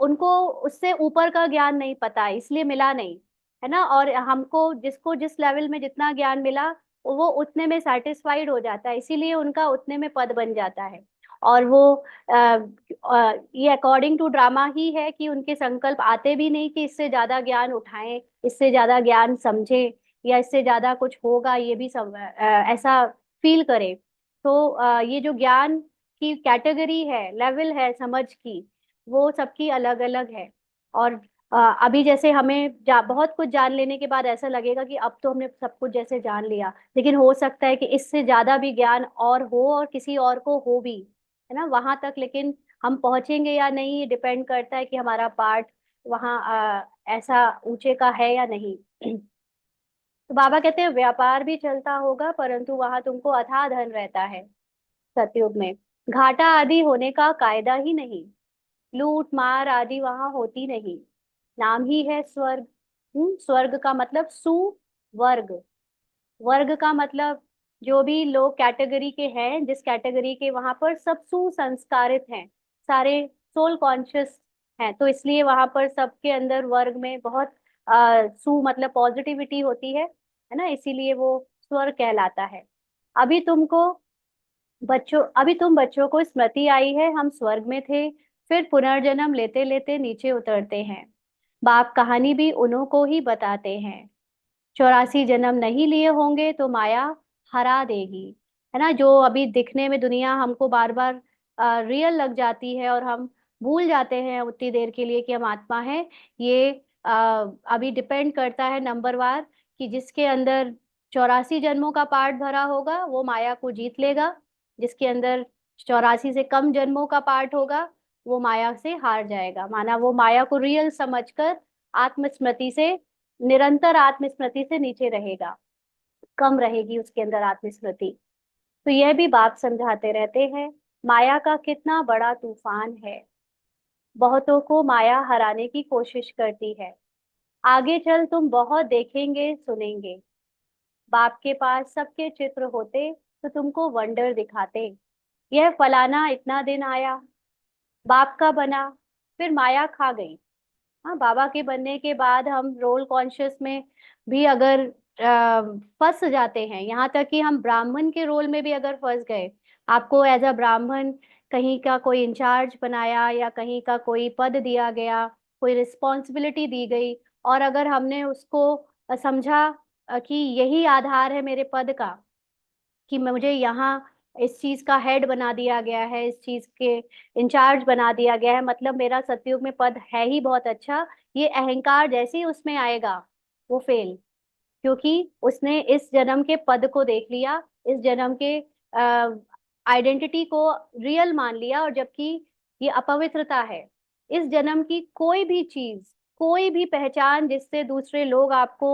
उनको उससे ऊपर का ज्ञान नहीं पता, इसलिए मिला नहीं। है ना। और हमको जिसको जिस लेवल में जितना ज्ञान मिला वो उतने में सेटिस्फाइड हो जाता है, इसीलिए उनका उतने में पद बन जाता है। और वो ये अकॉर्डिंग टू ड्रामा ही है कि उनके संकल्प आते भी नहीं कि इससे ज्यादा ज्ञान उठाएं, इससे ज्यादा ज्ञान समझें, या इससे ज्यादा कुछ होगा ये भी ऐसा फील करें। तो ये जो ज्ञान की कैटेगरी है, लेवल है समझ की, वो सबकी अलग अलग है। और अभी जैसे हमें बहुत कुछ जान लेने के बाद ऐसा लगेगा कि अब तो हमने सब कुछ जैसे जान लिया, लेकिन हो सकता है कि इससे ज्यादा भी ज्ञान और हो और किसी और को हो भी, है ना, वहां तक। लेकिन हम पहुंचेंगे या नहीं ये डिपेंड करता है कि हमारा पार्ट वहाँ ऐसा ऊंचे का है या नहीं। तो बाबा कहते हैं व्यापार भी चलता होगा परंतु वहां तुमको अथाह धन रहता है सतयुग में। घाटा आदि होने का कायदा ही नहीं, लूट मार आदि वहां होती नहीं। नाम ही है स्वर्ग। स्वर्ग का मतलब सुवर्ग। वर्ग का मतलब जो भी लोग कैटेगरी के हैं, जिस कैटेगरी के, वहां पर सब सुसंस्कारित हैं, सारे सोल कॉन्शियस हैं, तो इसलिए वहां पर सबके अंदर वर्ग में बहुत सु मतलब पॉजिटिविटी होती है ना, इसीलिए वो स्वर्ग कहलाता है। अभी तुमको अभी तुम बच्चों को स्मृति आई है, हम स्वर्ग में थे, फिर पुनर्जन्म लेते लेते नीचे उतरते हैं। बाप कहानी भी उन्हीं को ही बताते हैं। 84 जन्म नहीं लिए होंगे तो माया हरा देगी, है ना। जो अभी दिखने में दुनिया हमको बार बार रियल लग जाती है और हम भूल जाते हैं उतनी देर के लिए कि हम आत्मा है, ये अभी डिपेंड करता है नंबर वार, कि जिसके अंदर 84 जन्मों का पार्ट भरा होगा वो माया को जीत लेगा, जिसके अंदर 84 से कम जन्मों का पार्ट होगा वो माया से हार जाएगा। माना वो माया को रियल समझकर आत्मस्मृति से, निरंतर आत्मस्मृति से नीचे रहेगा, कम रहेगी उसके अंदर आत्मस्मृति। तो यह भी बाप समझाते रहते हैं, माया का कितना बड़ा तूफान है, बहुतों को माया हराने की कोशिश करती है। आगे चल तुम बहुत देखेंगे सुनेंगे, बाप के पास सबके चित्र होते तो तुमको वंडर दिखाते। यह फलाना इतना दिन आया, बाप का बना, फिर माया खा गई। हाँ, बाबा के बनने के बाद हम रोल कॉन्शियस में भी अगर फंस जाते हैं, यहाँ तक कि हम ब्राह्मण के रोल में भी अगर फंस गए, आपको एज अ ब्राह्मण कहीं का कोई इंचार्ज बनाया या कहीं का कोई पद दिया गया, कोई रिस्पॉन्सिबिलिटी दी गई, और अगर हमने उसको समझा कि यही आधार है मेरे पद का, कि मुझे यहाँ इस चीज का हेड बना दिया गया है, इस चीज के इंचार्ज बना दिया गया है, मतलब मेरा सतयुग में पद है ही बहुत अच्छा, ये अहंकार जैसे ही उसमें आएगा वो फेल, क्योंकि उसने इस जन्म के पद को देख लिया, इस जन्म के आइडेंटिटी को रियल मान लिया, और जबकि ये अपवित्रता है। इस जन्म की कोई भी चीज, कोई भी पहचान जिससे दूसरे लोग आपको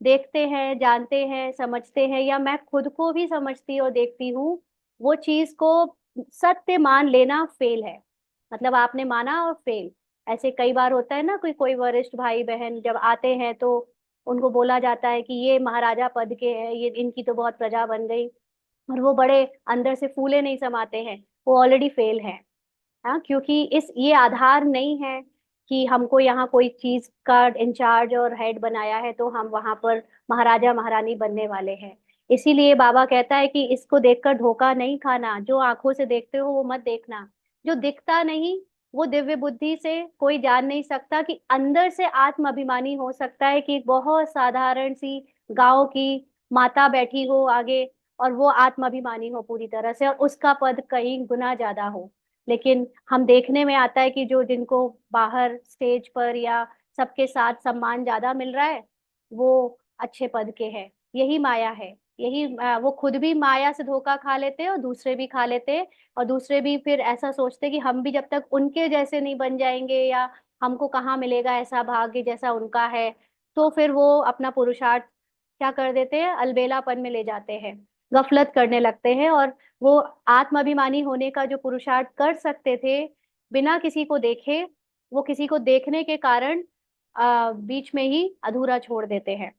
देखते हैं, जानते हैं, समझते हैं, या मैं खुद को भी समझती और देखती हूँ, वो चीज को सत्य मान लेना फेल है। मतलब आपने माना और फेल। ऐसे कई बार होता है ना, कोई कोई वरिष्ठ भाई बहन जब आते हैं तो उनको बोला जाता है कि ये महाराजा पद के हैं, ये इनकी तो बहुत प्रजा बन गई, और वो बड़े अंदर से फूले नहीं समाते हैं, वो ऑलरेडी फेल है। हाँ, क्योंकि इस ये आधार नहीं है कि हमको यहाँ कोई चीज का इंचार्ज और हेड बनाया है तो हम वहां पर महाराजा महारानी बनने वाले हैं। इसीलिए बाबा कहता है कि इसको देखकर धोखा नहीं खाना, जो आंखों से देखते हो वो मत देखना, जो दिखता नहीं वो दिव्य बुद्धि से कोई जान नहीं सकता, कि अंदर से आत्म अभिमानी हो सकता है कि एक बहुत साधारण सी गांव की माता बैठी हो आगे, और वो आत्म अभिमानी हो पूरी तरह से, और उसका पद कहीं गुना ज्यादा हो। लेकिन हम देखने में आता है कि जो जिनको बाहर स्टेज पर या सबके साथ सम्मान ज्यादा मिल रहा है वो अच्छे पद के हैं। यही माया है, यही वो खुद भी माया से धोखा खा लेते हैं और दूसरे भी खा लेते हैं, और दूसरे भी फिर ऐसा सोचते हैं कि हम भी जब तक उनके जैसे नहीं बन जाएंगे, या हमको कहाँ मिलेगा ऐसा भाग्य जैसा उनका है, तो फिर वो अपना पुरुषार्थ क्या कर देते हैं, अलबेलापन में ले जाते हैं, गफलत करने लगते हैं, और वो आत्माभिमानी होने का जो पुरुषार्थ कर सकते थे बिना किसी को देखे, वो किसी को देखने के कारण बीच में ही अधूरा छोड़ देते हैं।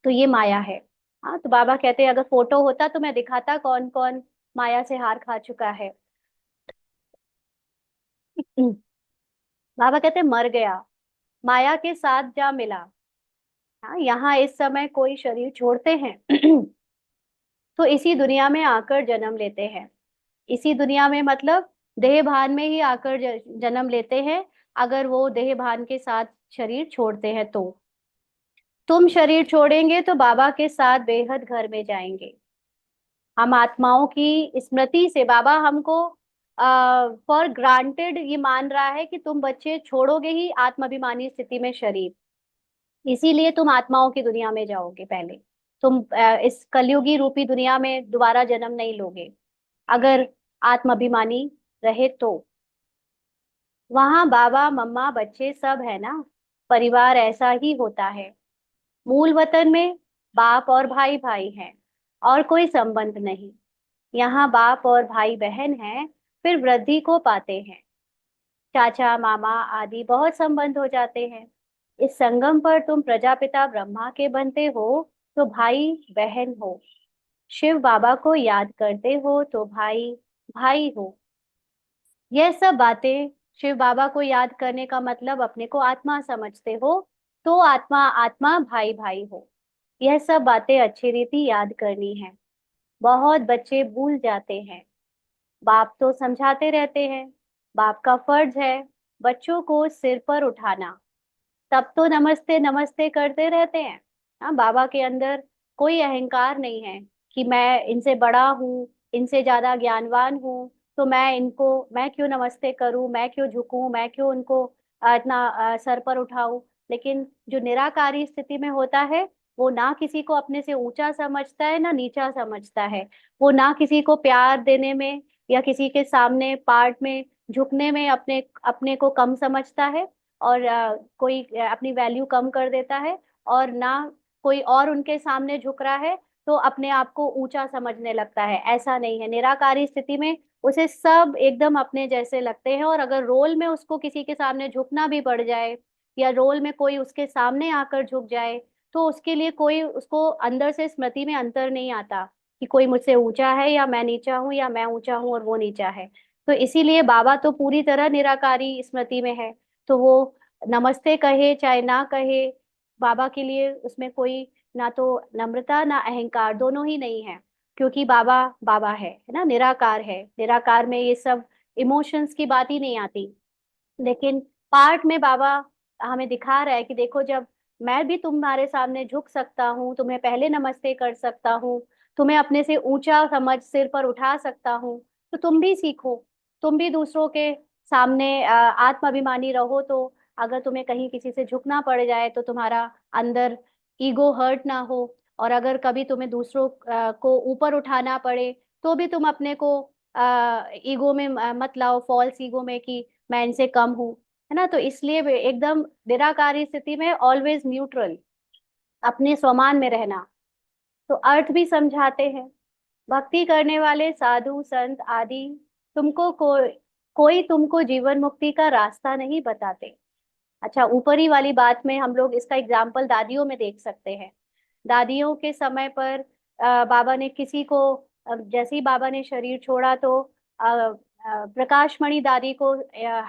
तो ये माया है। हाँ, तो बाबा कहते हैं अगर फोटो होता तो मैं दिखाता कौन कौन माया से हार खा चुका है। बाबा कहते मर गया, माया के साथ जा मिला, हाँ, यहाँ इस समय कोई शरीर छोड़ते हैं तो इसी दुनिया में आकर जन्म लेते हैं। इसी दुनिया में मतलब देह भान में ही आकर जन्म लेते हैं। अगर वो देह भान के साथ शरीर छोड़ते हैं तो तुम शरीर छोड़ेंगे तो बाबा के साथ बेहद घर में जाएंगे। हम आत्माओं की स्मृति से बाबा हमको फॉर ग्रांटेड ये मान रहा है कि तुम बच्चे छोड़ोगे ही आत्माभिमानी स्थिति में शरीर। इसीलिए तुम आत्माओं की दुनिया में जाओगे पहले। तुम इस कलयुगी रूपी दुनिया में दोबारा जन्म नहीं लोगे अगर आत्माभिमानी रहे तो। वहां बाबा मम्मा बच्चे सब है ना। परिवार ऐसा ही होता है। मूल वतन में बाप और भाई भाई हैं और कोई संबंध नहीं। यहाँ बाप और भाई बहन हैं, फिर वृद्धि को पाते हैं। चाचा मामा आदि बहुत संबंध हो जाते हैं। इस संगम पर तुम प्रजापिता ब्रह्मा के बनते हो तो भाई बहन हो। शिव बाबा को याद करते हो तो भाई भाई हो। यह सब बातें, शिव बाबा को याद करने का मतलब अपने को आत्मा समझते हो तो आत्मा आत्मा भाई भाई हो। यह सब बातें अच्छी रीति याद करनी है। बहुत बच्चे भूल जाते हैं। बाप तो समझाते रहते हैं। बाप का फर्ज है बच्चों को सिर पर उठाना। तब तो नमस्ते नमस्ते करते रहते हैं। हाँ, बाबा के अंदर कोई अहंकार नहीं है कि मैं इनसे बड़ा हूँ, इनसे ज्यादा ज्ञानवान हूँ, तो मैं क्यों नमस्ते करूँ, मैं क्यों झुकूं, मैं क्यों उनको इतना सर पर उठाऊं। लेकिन जो निराकारी स्थिति में होता है वो ना किसी को अपने से ऊंचा समझता है ना नीचा समझता है। वो ना किसी को प्यार देने में या किसी के सामने पार्ट में झुकने में अपने अपने को कम समझता है। और कोई अपनी वैल्यू कम कर देता है। और ना कोई और उनके सामने झुक रहा है तो अपने आप को ऊंचा समझने लगता है। ऐसा नहीं है। निराकारी स्थिति में उसे सब एकदम अपने जैसे लगते हैं। और अगर रोल में उसको किसी के सामने झुकना भी पड़ जाए या रोल में कोई उसके सामने आकर झुक जाए तो उसके लिए कोई उसको अंदर से स्मृति में अंतर नहीं आता कि कोई मुझसे ऊंचा है या मैं नीचा हूँ या मैं ऊंचा हूँ और वो नीचा है। तो इसीलिए बाबा तो पूरी तरह निराकारी स्मृति में है। तो वो नमस्ते कहे चाहे ना कहे, बाबा के लिए उसमें कोई ना तो नम्रता ना अहंकार दोनों ही नहीं है। क्योंकि बाबा बाबा है ना, निराकार है। निराकार में ये सब इमोशंस की बात ही नहीं आती। लेकिन पार्ट में बाबा हमें दिखा रहा है कि देखो, जब मैं भी तुम्हारे सामने झुक सकता हूँ, तुम्हें पहले नमस्ते कर सकता हूँ, तुम्हें अपने से ऊंचा समझ सिर पर उठा सकता हूँ, तो तुम भी सीखो। तुम भी दूसरों के सामने आत्माभिमानी रहो। तो अगर तुम्हें कहीं किसी से झुकना पड़ जाए तो तुम्हारा अंदर ईगो हर्ट ना हो। और अगर कभी तुम्हें दूसरों को ऊपर उठाना पड़े तो भी तुम अपने को ईगो में मत लाओ, फॉल्स ईगो में कि मैं इनसे कम हूँ। है ना। तो इसलिए एकदम निराकारी स्थिति में ऑलवेज न्यूट्रल, अपने स्वमान में रहना। तो अर्थ भी समझाते हैं। भक्ति करने वाले साधु संत आदि तुमको कोई तुमको जीवन मुक्ति का रास्ता नहीं बताते। अच्छा, ऊपरी वाली बात में हम लोग इसका एग्जाम्पल दादियों में देख सकते हैं। दादियों के समय पर बाबा ने किसी को जैसे ही बाबा ने शरीर छोड़ा तो प्रकाशमणि दादी को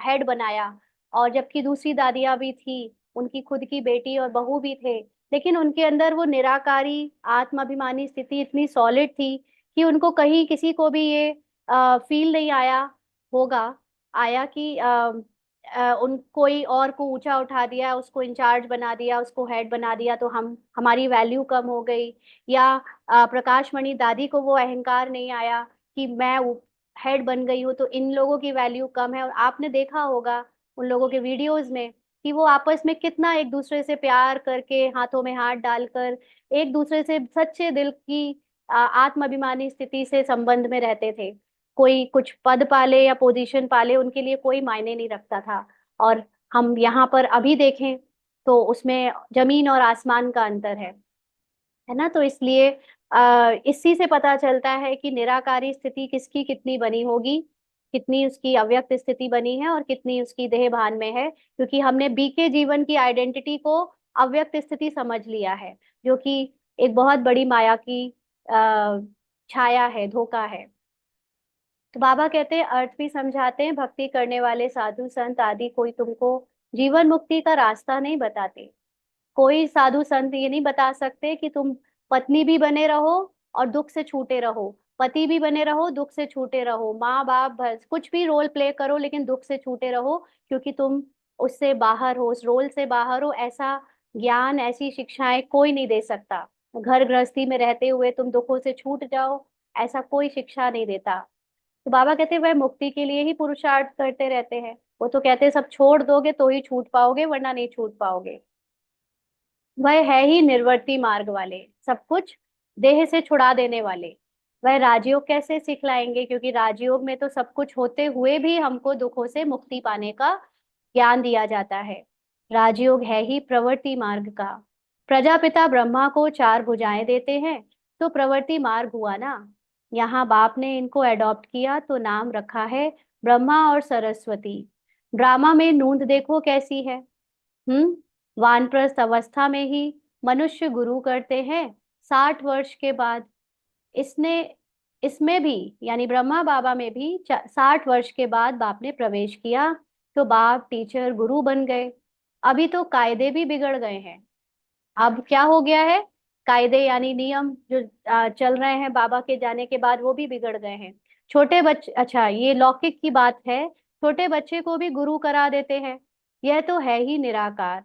हेड बनाया। और जबकि दूसरी दादियां भी थी, उनकी खुद की बेटी और बहू भी थे, लेकिन उनके अंदर वो निराकारी आत्माभिमानी स्थिति इतनी सॉलिड थी कि उनको कहीं किसी को भी ये फील नहीं आया होगा, आया कि उन कोई और को ऊंचा उठा दिया, उसको इंचार्ज बना दिया, उसको हेड बना दिया तो हम हमारी वैल्यू कम हो गई। या प्रकाशमणि दादी को वो अहंकार नहीं आया कि मैं हेड बन गई हूँ तो इन लोगों की वैल्यू कम है। और आपने देखा होगा उन लोगों के वीडियोस में कि वो आपस में कितना एक दूसरे से प्यार करके हाथों में हाथ डालकर एक दूसरे से सच्चे दिल की आत्माभिमानी स्थिति से संबंध में रहते थे। कोई कुछ पद पाले या पोजीशन पाले उनके लिए कोई मायने नहीं रखता था। और हम यहाँ पर अभी देखें तो उसमें जमीन और आसमान का अंतर है ना। तो इसलिए इसी से पता चलता है कि निराकारी स्थिति किसकी कितनी बनी होगी, कितनी उसकी अव्यक्त स्थिति बनी है और कितनी उसकी देह भान में है। क्योंकि हमने बीके जीवन की आइडेंटिटी को अव्यक्त स्थिति समझ लिया है, जो कि एक बहुत बड़ी माया की छाया है, धोखा है। तो बाबा कहते हैं, अर्थ भी समझाते हैं, भक्ति करने वाले साधु संत आदि कोई तुमको जीवन मुक्ति का रास्ता नहीं बताते। कोई साधु संत ये नहीं बता सकते कि तुम पत्नी भी बने रहो और दुख से छूटे रहो, पति भी बने रहो दुख से छूटे रहो, माँ बाप बस कुछ भी रोल प्ले करो लेकिन दुख से छूटे रहो, क्योंकि तुम उससे बाहर हो, उस रोल से बाहर हो, ऐसा ज्ञान ऐसी शिक्षाएं कोई नहीं दे सकता। घर गृहस्थी में रहते हुए तुम दुखों से छूट जाओ, ऐसा कोई शिक्षा नहीं देता। तो बाबा कहते हैं वह मुक्ति के लिए ही पुरुषार्थ करते रहते हैं। वो तो कहते हैं सब छोड़ दोगे तो ही छूट पाओगे, वरना नहीं छूट पाओगे। वह है ही निर्वर्ती मार्ग वाले, सब कुछ देह से छुड़ा देने वाले। वह राजयोग कैसे सिखलाएंगे, क्योंकि राजयोग में तो सब कुछ होते हुए भी हमको दुखों से मुक्ति पाने का ज्ञान दिया जाता है। राजयोग है ही प्रवृत्ति मार्ग का। प्रजापिता ब्रह्मा को चार भुजाएं देते हैं, तो प्रवृत्ति मार्ग हुआ ना। यहाँ बाप ने इनको एडॉप्ट किया तो नाम रखा है ब्रह्मा और सरस्वती। ड्रामा में नूंद देखो कैसी है। वानप्रस्थ अवस्था में ही मनुष्य गुरु करते हैं, 60 वर्ष के बाद। इसने इसमें भी, यानी ब्रह्मा बाबा में भी 60 वर्ष के बाद बाप ने प्रवेश किया, तो बाप टीचर गुरु बन गए। अभी तो कायदे भी बिगड़ गए हैं। अब क्या हो गया है, कायदे यानी नियम जो चल रहे हैं बाबा के जाने के बाद, वो भी बिगड़ गए हैं। छोटे बच्चे, अच्छा ये लौकिक की बात है, छोटे बच्चे को भी गुरु करा देते हैं। यह तो है ही निराकार।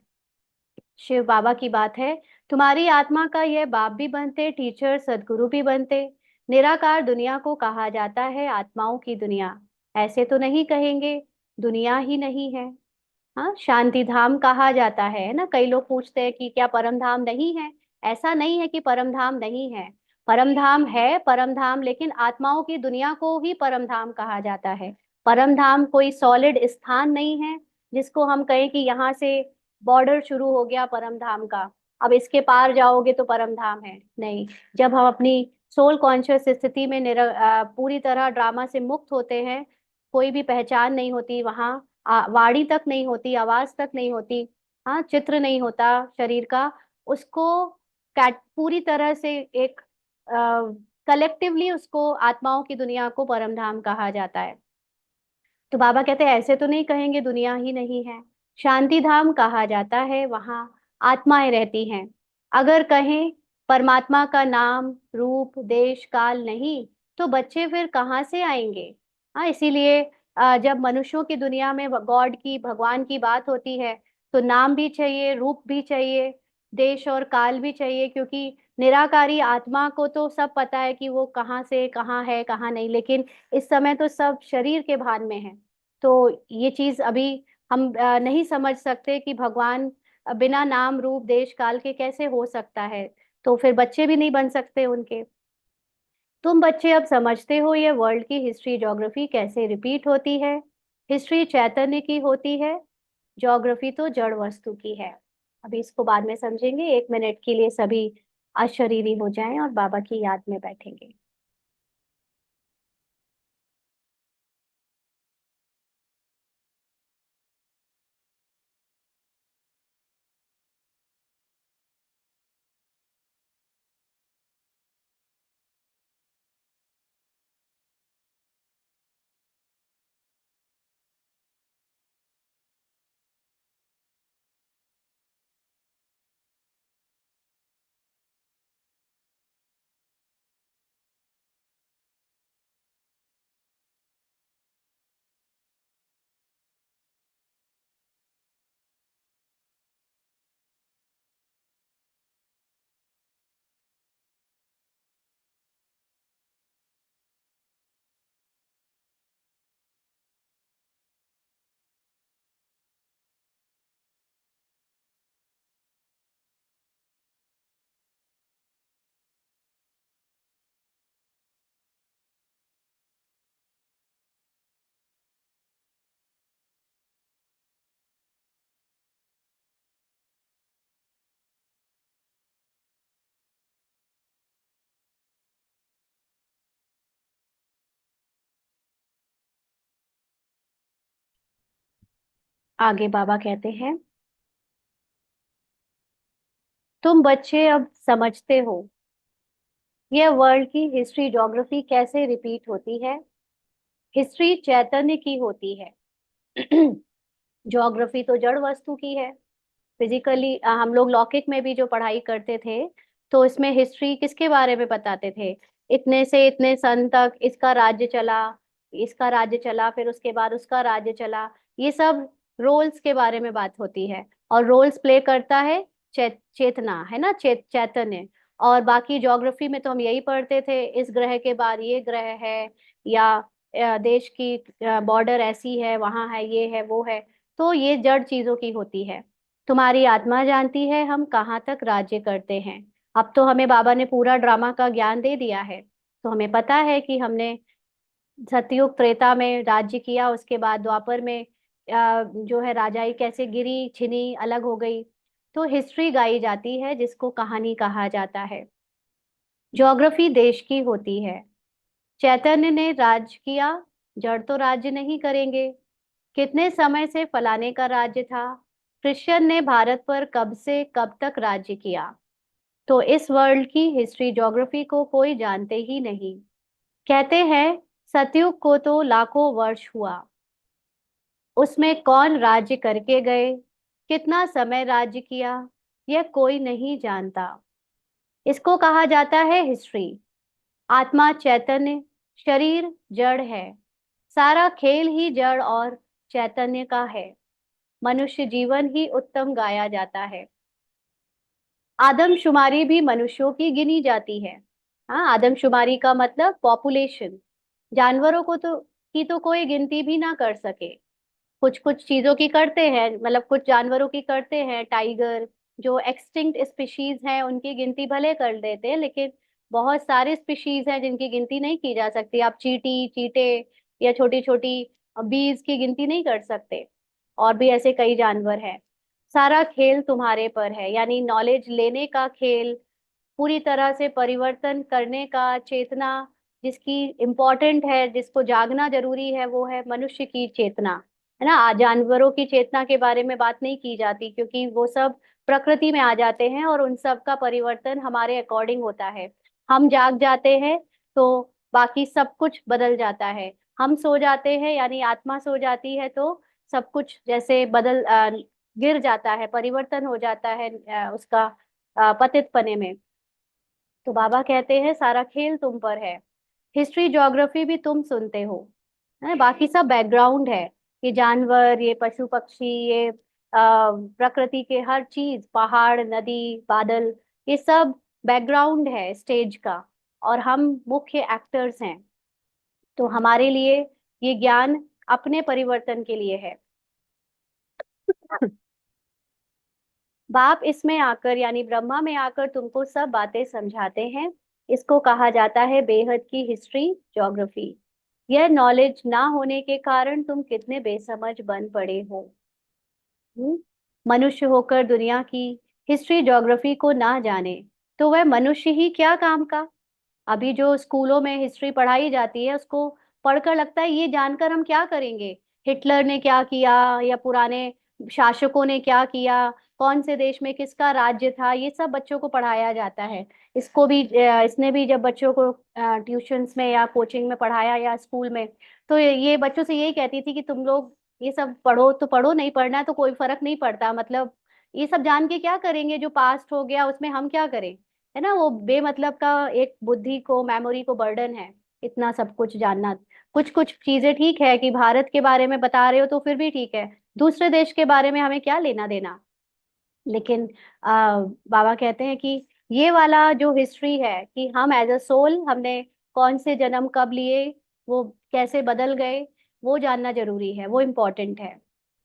शिव बाबा की बात है, तुम्हारी आत्मा का यह बाप भी बनते, टीचर सदगुरु भी बनते। निराकार दुनिया को कहा जाता है आत्माओं की दुनिया। ऐसे तो नहीं कहेंगे, दुनिया ही नहीं है। हाँ, शांति धाम कहा जाता है ना। कई लोग पूछते हैं कि क्या परम धाम नहीं है। ऐसा नहीं है कि परम धाम नहीं है, परम धाम है, परम धाम, लेकिन आत्माओं की दुनिया को ही परम धाम कहा जाता है। परम धाम कोई सॉलिड स्थान नहीं है जिसको हम कहें कि यहाँ से बॉर्डर शुरू हो गया परम धाम का, अब इसके पार जाओगे तो परम धाम है, नहीं। जब हम अपनी सोल कॉन्शियस स्थिति में पूरी तरह ड्रामा से मुक्त होते हैं, कोई भी पहचान नहीं होती वहां, वाणी तक नहीं होती, आवाज तक नहीं होती, हाँ, चित्र नहीं होता शरीर का, उसको कैट पूरी तरह से एक कलेक्टिवली उसको, आत्माओं की दुनिया को परम धाम कहा जाता है। तो बाबा कहते हैं ऐसे तो नहीं कहेंगे दुनिया ही नहीं है, शांति धाम कहा जाता है, वहां आत्माएं रहती हैं। अगर कहें परमात्मा का नाम रूप देश काल नहीं, तो बच्चे फिर कहाँ से आएंगे। हाँ, इसीलिए जब मनुष्यों की दुनिया में गॉड की, भगवान की बात होती है, तो नाम भी चाहिए, रूप भी चाहिए, देश और काल भी चाहिए, क्योंकि निराकारी आत्मा को तो सब पता है कि वो कहाँ से कहाँ है कहाँ नहीं, लेकिन इस समय तो सब शरीर के भान में है। तो ये चीज अभी हम नहीं समझ सकते कि भगवान बिना नाम रूप देश काल के कैसे हो सकता है। तो फिर बच्चे भी नहीं बन सकते उनके। तुम बच्चे अब समझते हो ये वर्ल्ड की हिस्ट्री ज्योग्राफी कैसे रिपीट होती है। हिस्ट्री चैतन्य की होती है, ज्योग्राफी तो जड़ वस्तु की है। अभी इसको बाद में समझेंगे, 1 मिनट के लिए सभी अशरीरी हो जाएं और बाबा की याद में बैठेंगे। आगे बाबा कहते हैं, तुम बच्चे अब समझते हो यह वर्ल्ड की हिस्ट्री ज्योग्राफी कैसे रिपीट होती है। हिस्ट्री चैतन्य की होती है, ज्योग्राफी तो जड़ वस्तु की है। फिजिकली हम लोग लौकिक में भी जो पढ़ाई करते थे, तो इसमें हिस्ट्री किसके बारे में बताते थे? इतने से इतने सन तक इसका राज्य चला, इसका राज्य चला, फिर उसके बाद उसका राज्य चला। ये सब रोल्स के बारे में बात होती है। और रोल्स प्ले करता है चेतना, है ना, चैतन्य। और बाकी ज्योग्राफी में तो हम यही पढ़ते थे, इस ग्रह के बाद ये ग्रह है, या देश की बॉर्डर ऐसी है, वहां है, ये है, वो है। तो ये जड़ चीजों की होती है। तुम्हारी आत्मा जानती है हम कहाँ तक राज्य करते हैं। अब तो हमें बाबा ने पूरा ड्रामा का ज्ञान दे दिया है, तो हमें पता है कि हमने सतयुग त्रेता में राज्य किया, उसके बाद द्वापर में जो है राजाई कैसे गिरी, छिनी, अलग हो गई। तो हिस्ट्री गाई जाती है, जिसको कहानी कहा जाता है। ज्योग्राफी देश की होती है। चैतन्य ने राज किया, जड़ तो राज्य नहीं करेंगे। कितने समय से फलाने का राज्य था। क्रिश्चियन ने भारत पर कब से कब तक राज्य किया। तो इस वर्ल्ड की हिस्ट्री ज्योग्राफी को कोई जानते ही नहीं। कहते हैं सतयुग को तो लाखों वर्ष हुआ, उसमें कौन राज्य करके गए, कितना समय राज्य किया, यह कोई नहीं जानता। इसको कहा जाता है हिस्ट्री। आत्मा चैतन्य, शरीर जड़ है। सारा खेल ही जड़ और चैतन्य का है। मनुष्य जीवन ही उत्तम गाया जाता है। आदमशुमारी भी मनुष्यों की गिनी जाती है। हाँ, आदमशुमारी का मतलब पॉपुलेशन। जानवरों को तो की तो कोई गिनती भी ना कर सके। कुछ कुछ चीजों की करते हैं, मतलब कुछ जानवरों की करते हैं, टाइगर, जो एक्सटिंक्ट स्पीशीज हैं उनकी गिनती भले कर देते हैं, लेकिन बहुत सारे स्पीशीज हैं जिनकी गिनती नहीं की जा सकती। आप चींटी, चींटे या छोटी छोटी बीज की गिनती नहीं कर सकते। और भी ऐसे कई जानवर हैं। सारा खेल तुम्हारे पर है, यानी नॉलेज लेने का खेल, पूरी तरह से परिवर्तन करने का चेतना, जिसकी इम्पोर्टेंट है, जिसको जागना जरूरी है, वो है मनुष्य की चेतना। है ना, जानवरों की चेतना के बारे में बात नहीं की जाती, क्योंकि वो सब प्रकृति में आ जाते हैं और उन सब का परिवर्तन हमारे अकॉर्डिंग होता है। हम जाग जाते हैं तो बाकी सब कुछ बदल जाता है। हम सो जाते हैं, यानी आत्मा सो जाती है, तो सब कुछ जैसे गिर जाता है, परिवर्तन हो जाता है उसका पतित पने में। तो बाबा कहते हैं सारा खेल तुम पर है। हिस्ट्री ज्योग्राफी भी तुम सुनते हो, है, बाकी सब बैकग्राउंड है। ये जानवर, ये पशु पक्षी, ये प्रकृति के हर चीज, पहाड़, नदी, बादल, ये सब बैकग्राउंड है स्टेज का। और हम मुख्य एक्टर्स हैं। तो हमारे लिए ये ज्ञान अपने परिवर्तन के लिए है। बाप इसमें आकर, यानी ब्रह्मा में आकर, तुमको सब बातें समझाते हैं। इसको कहा जाता है बेहद की हिस्ट्री ज्योग्राफी। यह नॉलेज ना होने के कारण तुम कितने बेसमझ बन पड़े हो। हम्म? मनुष्य होकर दुनिया की हिस्ट्री ज्योग्राफी को ना जाने, तो वह मनुष्य ही क्या काम का। अभी जो स्कूलों में हिस्ट्री पढ़ाई जाती है, उसको पढ़कर लगता है ये जानकर हम क्या करेंगे, हिटलर ने क्या किया, या पुराने शासकों ने क्या किया, कौन से देश में किसका राज्य था, ये सब बच्चों को पढ़ाया जाता है। इसको भी इसने भी जब बच्चों को ट्यूशंस में या कोचिंग में पढ़ाया या स्कूल में, तो ये बच्चों से यही कहती थी कि तुम लोग ये सब पढ़ो तो पढ़ो, नहीं पढ़ना है तो कोई फर्क नहीं पड़ता। मतलब ये सब जान के क्या करेंगे, जो पास्ट हो गया उसमें हम क्या करें। है ना, वो बेमतलब का एक बुद्धि को, मेमोरी को बर्डन है इतना सब कुछ जानना। कुछ कुछ चीजें ठीक है कि भारत के बारे में बता रहे हो तो फिर भी ठीक है, दूसरे देश के बारे में हमें क्या लेना देना। लेकिन बाबा कहते हैं कि ये वाला जो हिस्ट्री है, कि हम एज अ सोल हमने कौन से जन्म कब लिए, वो कैसे बदल गए, वो जानना जरूरी है, वो इम्पोर्टेंट है।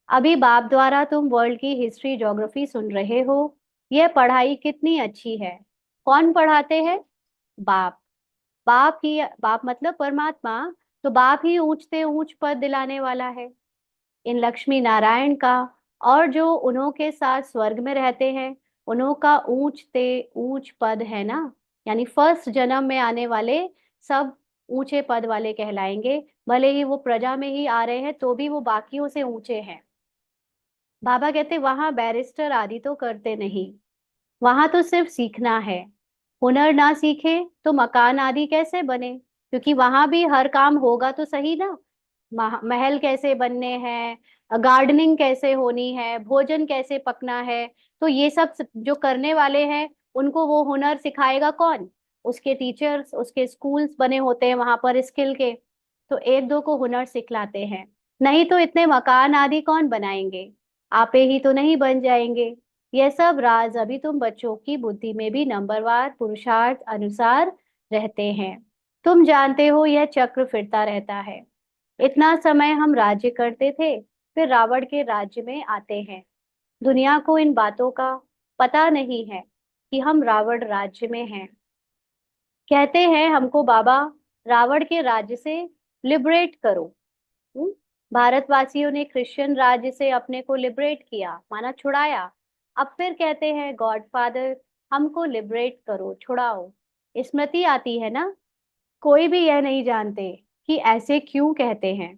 अभी बाप द्वारा तुम वर्ल्ड की हिस्ट्री ज्योग्राफी सुन रहे हो। यह पढ़ाई कितनी अच्छी है। कौन पढ़ाते हैं? बाप। बाप ही, बाप मतलब परमात्मा। तो बाप ही ऊंचते ऊंच पद दिलाने वाला है इन लक्ष्मी नारायण का। और जो उन्हों के साथ स्वर्ग में रहते हैं, उन्हों का ऊंचते ऊंच पद है ना। यानी फर्स्ट जन्म में आने वाले सब ऊंचे पद वाले कहलाएंगे। भले ही वो प्रजा में ही आ रहे हैं, तो भी वो बाकियों से ऊंचे हैं। बाबा कहते वहां बैरिस्टर आदि तो करते नहीं, वहां तो सिर्फ सीखना है। हुनर ना सीखे तो मकान आदि कैसे बने, क्योंकि वहां भी हर काम होगा तो सही ना। महल कैसे बनने हैं, गार्डनिंग कैसे होनी है, भोजन कैसे पकना है। तो ये सब जो करने वाले हैं उनको वो हुनर सिखाएगा कौन? उसके टीचर्स, उसके स्कूल्स बने होते हैं वहां पर स्किल के। तो एक दो को हुनर सिखलाते हैं। नहीं तो इतने मकान आदि कौन बनाएंगे? आपे ही तो नहीं बन जाएंगे। यह सब राज अभी तुम बच्चों की बुद्धि में भी नंबरवार पुरुषार्थ अनुसार रहते हैं। तुम जानते हो यह चक्र फिरता रहता है। इतना समय हम राज्य करते थे, फिर रावण के राज्य में आते हैं। दुनिया को इन बातों का पता नहीं है कि हम रावण राज्य में हैं। कहते हैं हमको बाबा, रावण के राज्य से लिबरेट करो। हम्म? भारतवासियों ने क्रिश्चियन राज्य से अपने को लिबरेट किया, माना छुड़ाया। अब फिर कहते हैं गॉड फादर, हमको लिबरेट करो, छुड़ाओ। स्मृति आती है ना। कोई भी यह नहीं जानते कि ऐसे क्यों कहते हैं।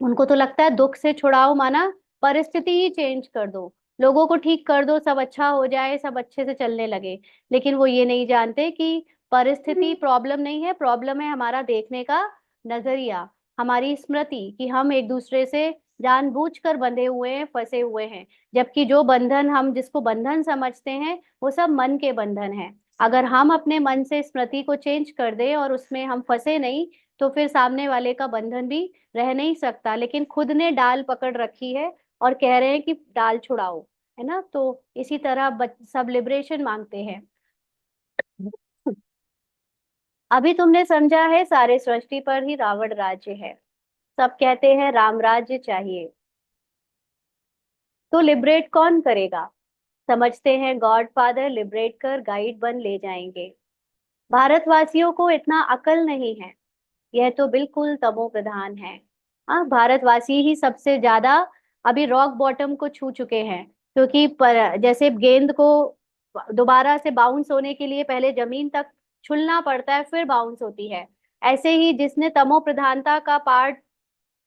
उनको तो लगता है दुख से छुड़ाओ माना परिस्थिति ही चेंज कर दो, लोगों को ठीक कर दो, सब अच्छा हो जाए, सब अच्छे से चलने लगे। लेकिन वो ये नहीं जानते कि परिस्थिति प्रॉब्लम नहीं है, प्रॉब्लम है हमारा देखने का नजरिया, हमारी स्मृति कि हम एक दूसरे से जानबूझकर बंधे हुए हैं, फंसे हुए हैं। जबकि जो बंधन हम जिसको बंधन समझते हैं वो सब मन के बंधन है। अगर हम अपने मन से स्मृति को चेंज कर दें और उसमें हम फंसे नहीं, तो फिर सामने वाले का बंधन भी रह नहीं सकता। लेकिन खुद ने डाल पकड़ रखी है और कह रहे हैं कि डाल छुड़ाओ, है ना। तो इसी तरह सब लिबरेशन मांगते हैं। अभी तुमने समझा है सारे सृष्टि पर ही रावण राज्य है। सब कहते हैं राम राज्य चाहिए। तो लिबरेट कौन करेगा? समझते हैं गॉड फादर लिबरेट कर गाइड बन ले जाएंगे। भारतवासियों को इतना अकल नहीं है। यह तो बिल्कुल तमो प्रधान है। हाँ, भारतवासी ही सबसे ज्यादा अभी रॉक बॉटम को छू चुके हैं। क्योंकि जैसे गेंद को दोबारा से बाउंस होने के लिए पहले जमीन तक छूलना पड़ता है, फिर बाउंस होती है। ऐसे ही जिसने तमो प्रधानता का पार्ट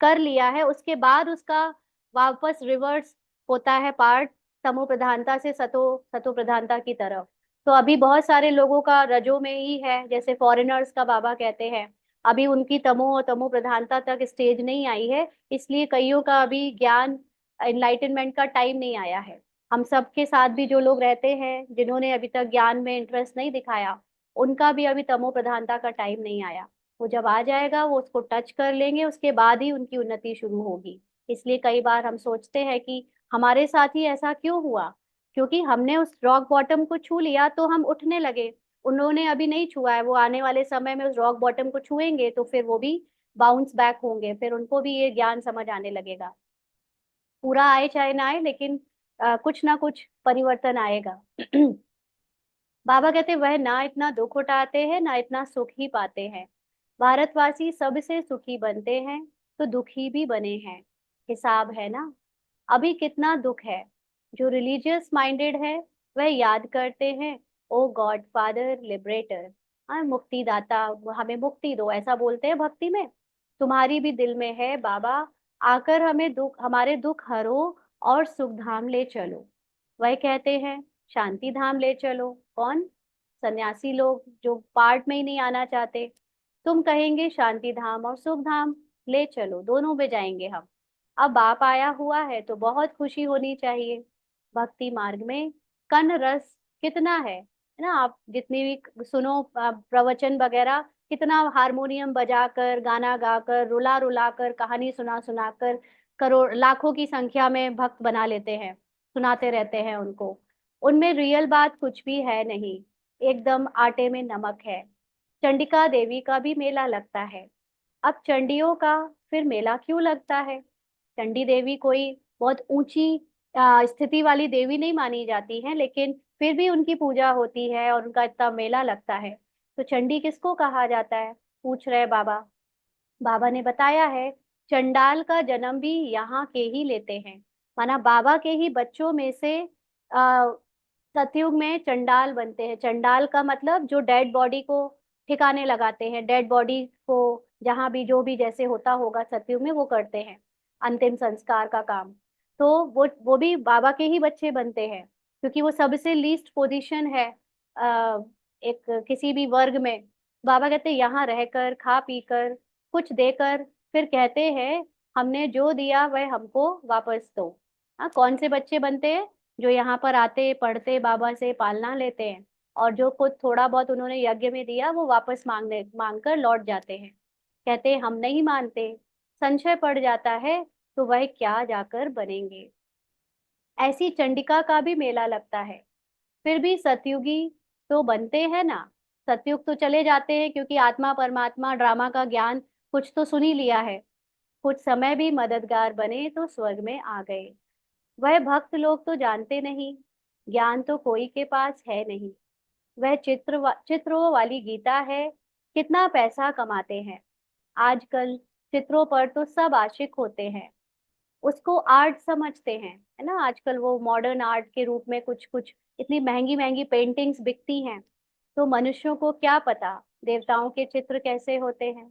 कर लिया है, उसके बाद उसका वापस रिवर्स होता है पार्ट, तमो प्रधानता से सतो सतो प्रधानता की तरफ। तो अभी बहुत सारे लोगों का रजो में ही है, जैसे फॉरेनर्स का बाबा कहते हैं। अभी उनकी तमो और तमो प्रधानता तक स्टेज नहीं आई है, इसलिए कईयों का अभी ज्ञान एनलाइटनमेंट का टाइम नहीं आया है। हम सबके साथ भी जो लोग रहते हैं जिन्होंने अभी तक ज्ञान में इंटरेस्ट नहीं दिखाया, उनका भी अभी तमो प्रधानता का टाइम नहीं आया। वो जब आ जाएगा वो उसको टच कर लेंगे, उसके बाद ही उनकी उन्नति शुरू होगी। इसलिए कई बार हम सोचते हैं कि हमारे साथ ही ऐसा क्यों हुआ। क्योंकि हमने उस रॉक बॉटम को छू लिया तो हम उठने लगे। उन्होंने अभी नहीं छुआ है, वो आने वाले समय में उस रॉक बॉटम को छुएंगे तो फिर वो भी बाउंस बैक होंगे, फिर उनको भी ये ज्ञान समझ आने लगेगा। पूरा आए चाहे ना आए, लेकिन कुछ ना कुछ परिवर्तन आएगा। बाबा कहते वह ना इतना दुख उठाते हैं ना इतना सुख ही पाते हैं। भारतवासी सबसे सुखी बनते हैं तो दुखी भी बने हैं। हिसाब है ना। अभी कितना दुख है। जो रिलीजियस माइंडेड है वह याद करते हैं, ओ गॉड फादर लिबरेटर, हाँ मुक्तिदाता, हमें मुक्ति दो, ऐसा बोलते हैं भक्ति में। तुम्हारी भी दिल में है बाबा, आकर हमें दुख, हमारे दुख हरो और सुख धाम ले चलो। वह कहते हैं शांति धाम ले चलो। कौन? सन्यासी लोग जो पार्ट में ही नहीं आना चाहते। तुम कहेंगे शांति धाम और सुख धाम ले चलो, दोनों में जाएंगे हम। अब बाप आया हुआ है तो बहुत खुशी होनी चाहिए। भक्ति मार्ग में कन रस कितना है ना। आप जितनी भी सुनो प्रवचन वगैरह, कितना हारमोनियम बजाकर, गाना गाकर, रुला रुला कर, कहानी सुना सुनाकर करोड़ लाखों की संख्या में भक्त बना लेते हैं, सुनाते रहते हैं उनको। उनमें रियल बात कुछ भी है नहीं, एकदम आटे में नमक है। चंडिका देवी का भी मेला लगता है। अब चंडियों का फिर मेला क्यों लगता है? चंडी देवी कोई बहुत ऊंची स्थिति वाली देवी नहीं मानी जाती है, लेकिन फिर भी उनकी पूजा होती है और उनका इतना मेला लगता है। तो चंडी किसको कहा जाता है? पूछ रहे बाबा। बाबा ने बताया है चंडाल का जन्म भी यहाँ के ही लेते हैं। माना बाबा के ही बच्चों में से आ, सतयुग में चंडाल बनते हैं। चंडाल का मतलब जो डेड बॉडी को ठिकाने लगाते हैं, डेड बॉडी को जहां भी जो भी जैसे होता होगा सतयुग में वो करते हैं अंतिम संस्कार का काम। तो वो भी बाबा के ही बच्चे बनते हैं, क्योंकि वो सबसे लीस्ट पोजीशन है एक किसी भी वर्ग में। बाबा कहते हैं यहाँ रहकर खा पी कर कुछ देकर, फिर कहते हैं हमने जो दिया वह हमको वापस दो। हाँ, कौन से बच्चे बनते हैं जो यहाँ पर आते पढ़ते बाबा से पालना लेते हैं, और जो खुद थोड़ा बहुत उन्होंने यज्ञ में दिया वो वापस मांगने मांग कर लौट जाते हैं। कहते हैं हम नहीं मानते, संशय पड़ जाता है तो वह क्या जाकर बनेंगे। ऐसी चंडिका का भी मेला लगता है। फिर भी सतयुगी तो बनते हैं ना। सतयुग तो चले जाते हैं क्योंकि आत्मा परमात्मा ड्रामा का ज्ञान कुछ तो सुन ही लिया है। कुछ समय भी मददगार बने तो स्वर्ग में आ गए। वह भक्त लोग तो जानते नहीं, ज्ञान तो कोई के पास है नहीं। वह चित्रों वाली गीता है, कितना पैसा कमाते हैं। आजकल चित्रों पर तो सब आशिक होते हैं, उसको आर्ट समझते हैं, है ना। आजकल वो मॉडर्न आर्ट के रूप में कुछ कुछ इतनी महंगी महंगी पेंटिंग्स बिकती हैं। तो मनुष्यों को क्या पता देवताओं के चित्र कैसे होते हैं।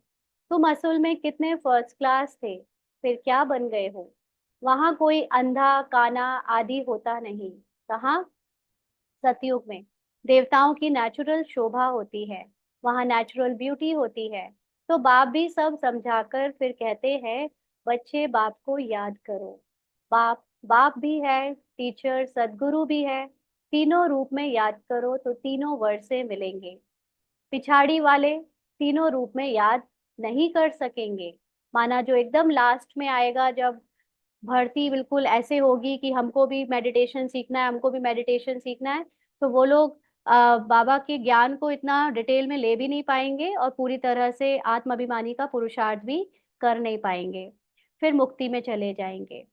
तुम असल में कितने फर्स्ट क्लास थे, फिर क्या बन गए हो। वहां कोई अंधा काना आदि होता नहीं। कहाँ, सतयुग में देवताओं की नेचुरल शोभा होती है, वहां नेचुरल ब्यूटी होती है। तो बाप भी सब समझाकर फिर कहते हैं, बच्चे बाप को याद करो। बाप बाप भी है, टीचर सदगुरु भी है। तीनों रूप में याद करो तो तीनों वर्ड से मिलेंगे। पिछाड़ी वाले तीनों रूप में याद नहीं कर सकेंगे। माना जो एकदम लास्ट में आएगा, जब भर्ती बिल्कुल ऐसे होगी कि हमको भी मेडिटेशन सीखना है, हमको भी मेडिटेशन सीखना है, तो वो लोग बाबा के ज्ञान को इतना डिटेल में ले भी नहीं पाएंगे और पूरी तरह से आत्म अभिमानी का पुरुषार्थ भी कर नहीं पाएंगे। फिर मुक्ति में चले जाएंगे।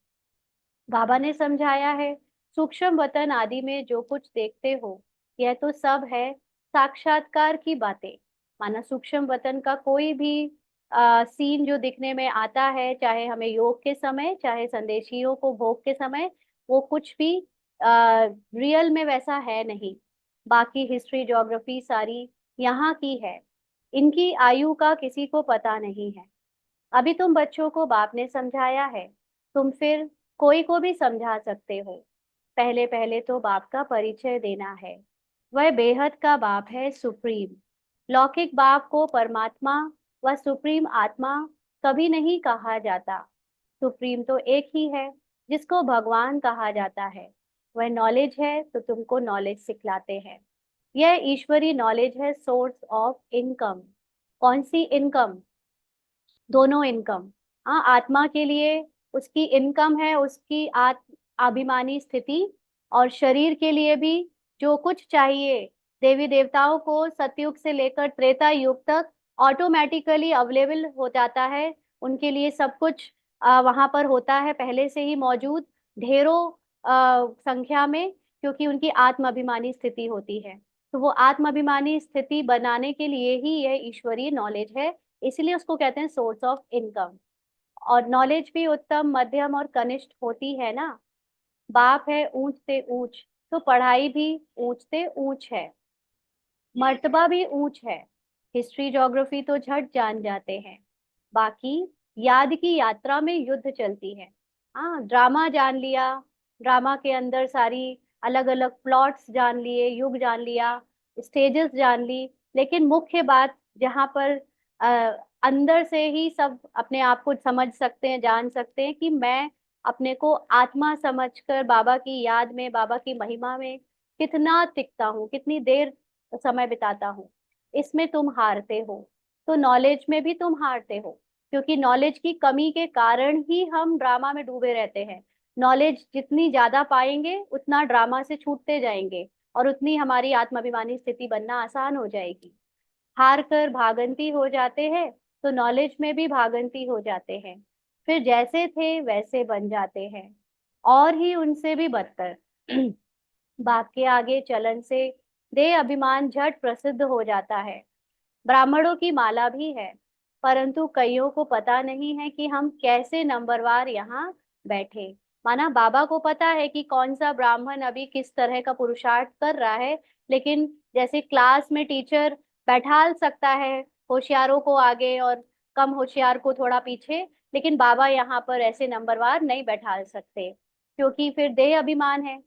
बाबा ने समझाया है, सूक्ष्म वतन आदि में जो कुछ देखते हो यह तो सब है साक्षात्कार की बातें। माना सूक्ष्म वतन का कोई भी सीन जो दिखने में आता है, चाहे हमें योग के समय चाहे संदेशियों को भोग के समय, वो कुछ भी रियल में वैसा है नहीं। बाकी हिस्ट्री ज्योग्राफी सारी यहाँ की है, इनकी आयु का किसी को पता नहीं है। अभी तुम बच्चों को बाप ने समझाया है, तुम फिर कोई को भी समझा सकते हो। पहले पहले तो बाप का परिचय देना है। वह बेहद का बाप है, सुप्रीम। लौकिक बाप को परमात्मा व सुप्रीम आत्मा कभी नहीं कहा जाता। सुप्रीम तो एक ही है जिसको भगवान कहा जाता है। वह नॉलेज है तो तुमको नॉलेज सिखलाते हैं। यह ईश्वरी नॉलेज है, सोर्स ऑफ इनकम। कौन सी इनकम, दोनों इनकम। हाँ, आत्मा के लिए उसकी इनकम है उसकी आत्म अभिमानी स्थिति, और शरीर के लिए भी जो कुछ चाहिए देवी देवताओं को सतयुग से लेकर त्रेता युग तक ऑटोमेटिकली अवेलेबल हो जाता है। उनके लिए सब कुछ वहां पर होता है, पहले से ही मौजूद, ढेरों संख्या में, क्योंकि उनकी आत्म अभिमानी स्थिति होती है। तो वो आत्म अभिमानी स्थिति बनाने के लिए ही यह ईश्वरीय नॉलेज है, इसलिए उसको कहते हैं सोर्स ऑफ इनकम। और नॉलेज भी उत्तम मध्यम और कनिष्ठ होती है ना। बाप है ऊंच से ऊंच, तो पढ़ाई भी ऊंच से ऊंच है, मर्तबा भी ऊंच है। हिस्ट्री ज्योग्राफी तो झट जान जाते हैं, बाकी याद की यात्रा में युद्ध चलती है। हाँ, ड्रामा जान लिया, ड्रामा के अंदर सारी अलग अलग प्लॉट्स जान लिए, युग जान लिया, स्टेजेस जान ली, लेकिन मुख्य बात जहाँ पर अंदर से ही सब अपने आप को समझ सकते हैं, जान सकते हैं कि मैं अपने को आत्मा समझकर बाबा की याद में, बाबा की महिमा में कितना टिकता हूँ, कितनी देर समय बिताता हूँ, इसमें तुम हारते हो। तो नॉलेज में भी तुम हारते हो, क्योंकि नॉलेज की कमी के कारण ही हम ड्रामा में डूबे रहते हैं। नॉलेज जितनी ज्यादा पाएंगे उतना ड्रामा से छूटते जाएंगे, और उतनी हमारी आत्माभिमानी स्थिति बनना आसान हो जाएगी। हार कर भागंती हो जाते हैं तो नॉलेज में भी भागंती हो जाते हैं, फिर जैसे थे वैसे बन जाते हैं, और ही उनसे भी बदतर। बाप के आगे चलन से देह अभिमान झट प्रसिद्ध हो जाता है। ब्राह्मणों की माला भी है, परंतु कईयों को पता नहीं है कि हम कैसे नंबरवार यहाँ बैठे। माना बाबा को पता है कि कौन सा ब्राह्मण अभी किस तरह का पुरुषार्थ कर रहा है, लेकिन जैसे क्लास में टीचर बैठाल सकता है होशियारों को आगे और कम होशियार को थोड़ा पीछे, लेकिन बाबा यहाँ पर ऐसे नंबरवार नहीं बैठाल सकते, क्योंकि फिर देह अभिमान है।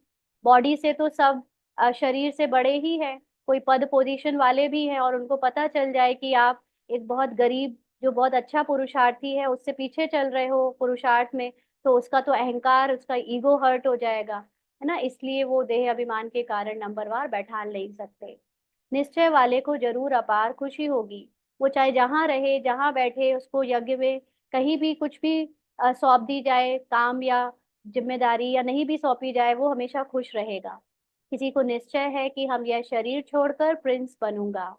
बॉडी से तो सब शरीर से बड़े ही है, कोई पद पोजीशन वाले भी हैं, और उनको पता चल जाए कि आप एक बहुत गरीब जो बहुत अच्छा पुरुषार्थी है उससे पीछे चल रहे हो पुरुषार्थ में, तो उसका तो अहंकार, उसका ईगो हर्ट हो जाएगा, है ना। इसलिए वो देह अभिमान के कारण नंबरवार बैठा नहीं सकते। निश्चय वाले को जरूर अपार खुशी होगी। वो चाहे जहां रहे जहां बैठे, उसको यज्ञ में कहीं भी कुछ भी सौंप दी जाए काम या जिम्मेदारी, या नहीं भी सौंपी जाए, वो हमेशा खुश रहेगा। किसी को निश्चय है कि हम यह शरीर छोड़कर प्रिंस बनूंगा।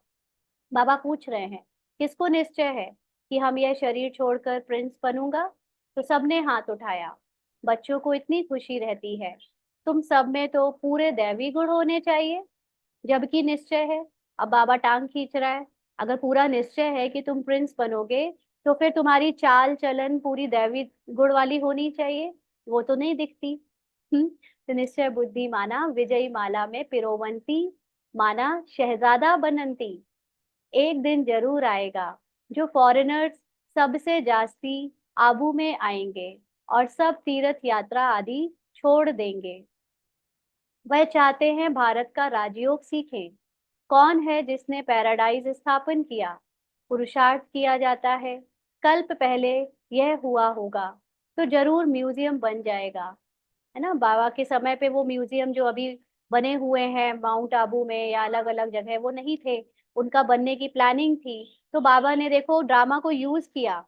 बाबा पूछ रहे हैं किसको निश्चय है कि हम यह शरीर छोड़कर प्रिंस बनूंगा। तो सबने हाथ उठाया। बच्चों को इतनी खुशी रहती है, तुम सब में तो पूरे दैवी गुण होने चाहिए, जबकि निश्चय है। अब बाबा टांग खींच रहा है। अगर पूरा निश्चय है कि तुम प्रिंस बनोगे, तो फिर तुम्हारी चाल चलन पूरी दैवी गुण वाली होनी चाहिए। वो तो नहीं दिखती। तो निश्चय बुद्धि माना विजयी माला में पिरोवंती, माना शहजादा बनंती। एक दिन जरूर आएगा जो फॉरेनर्स सबसे जास्ती आबू में आएंगे और सब तीर्थ यात्रा आदि छोड़ देंगे। वह चाहते हैं भारत का राजयोग सीखें। कौन है जिसने पैराडाइज स्थापन किया? पुरुषार्थ किया जाता है। कल्प पहले यह हुआ होगा, तो जरूर म्यूजियम बन जाएगा, है ना। बाबा के समय पे वो म्यूजियम जो अभी बने हुए हैं माउंट आबू में या अलग अलग जगह, वो नहीं थे। उनका बनने की प्लानिंग थी। तो बाबा ने देखो ड्रामा को यूज किया।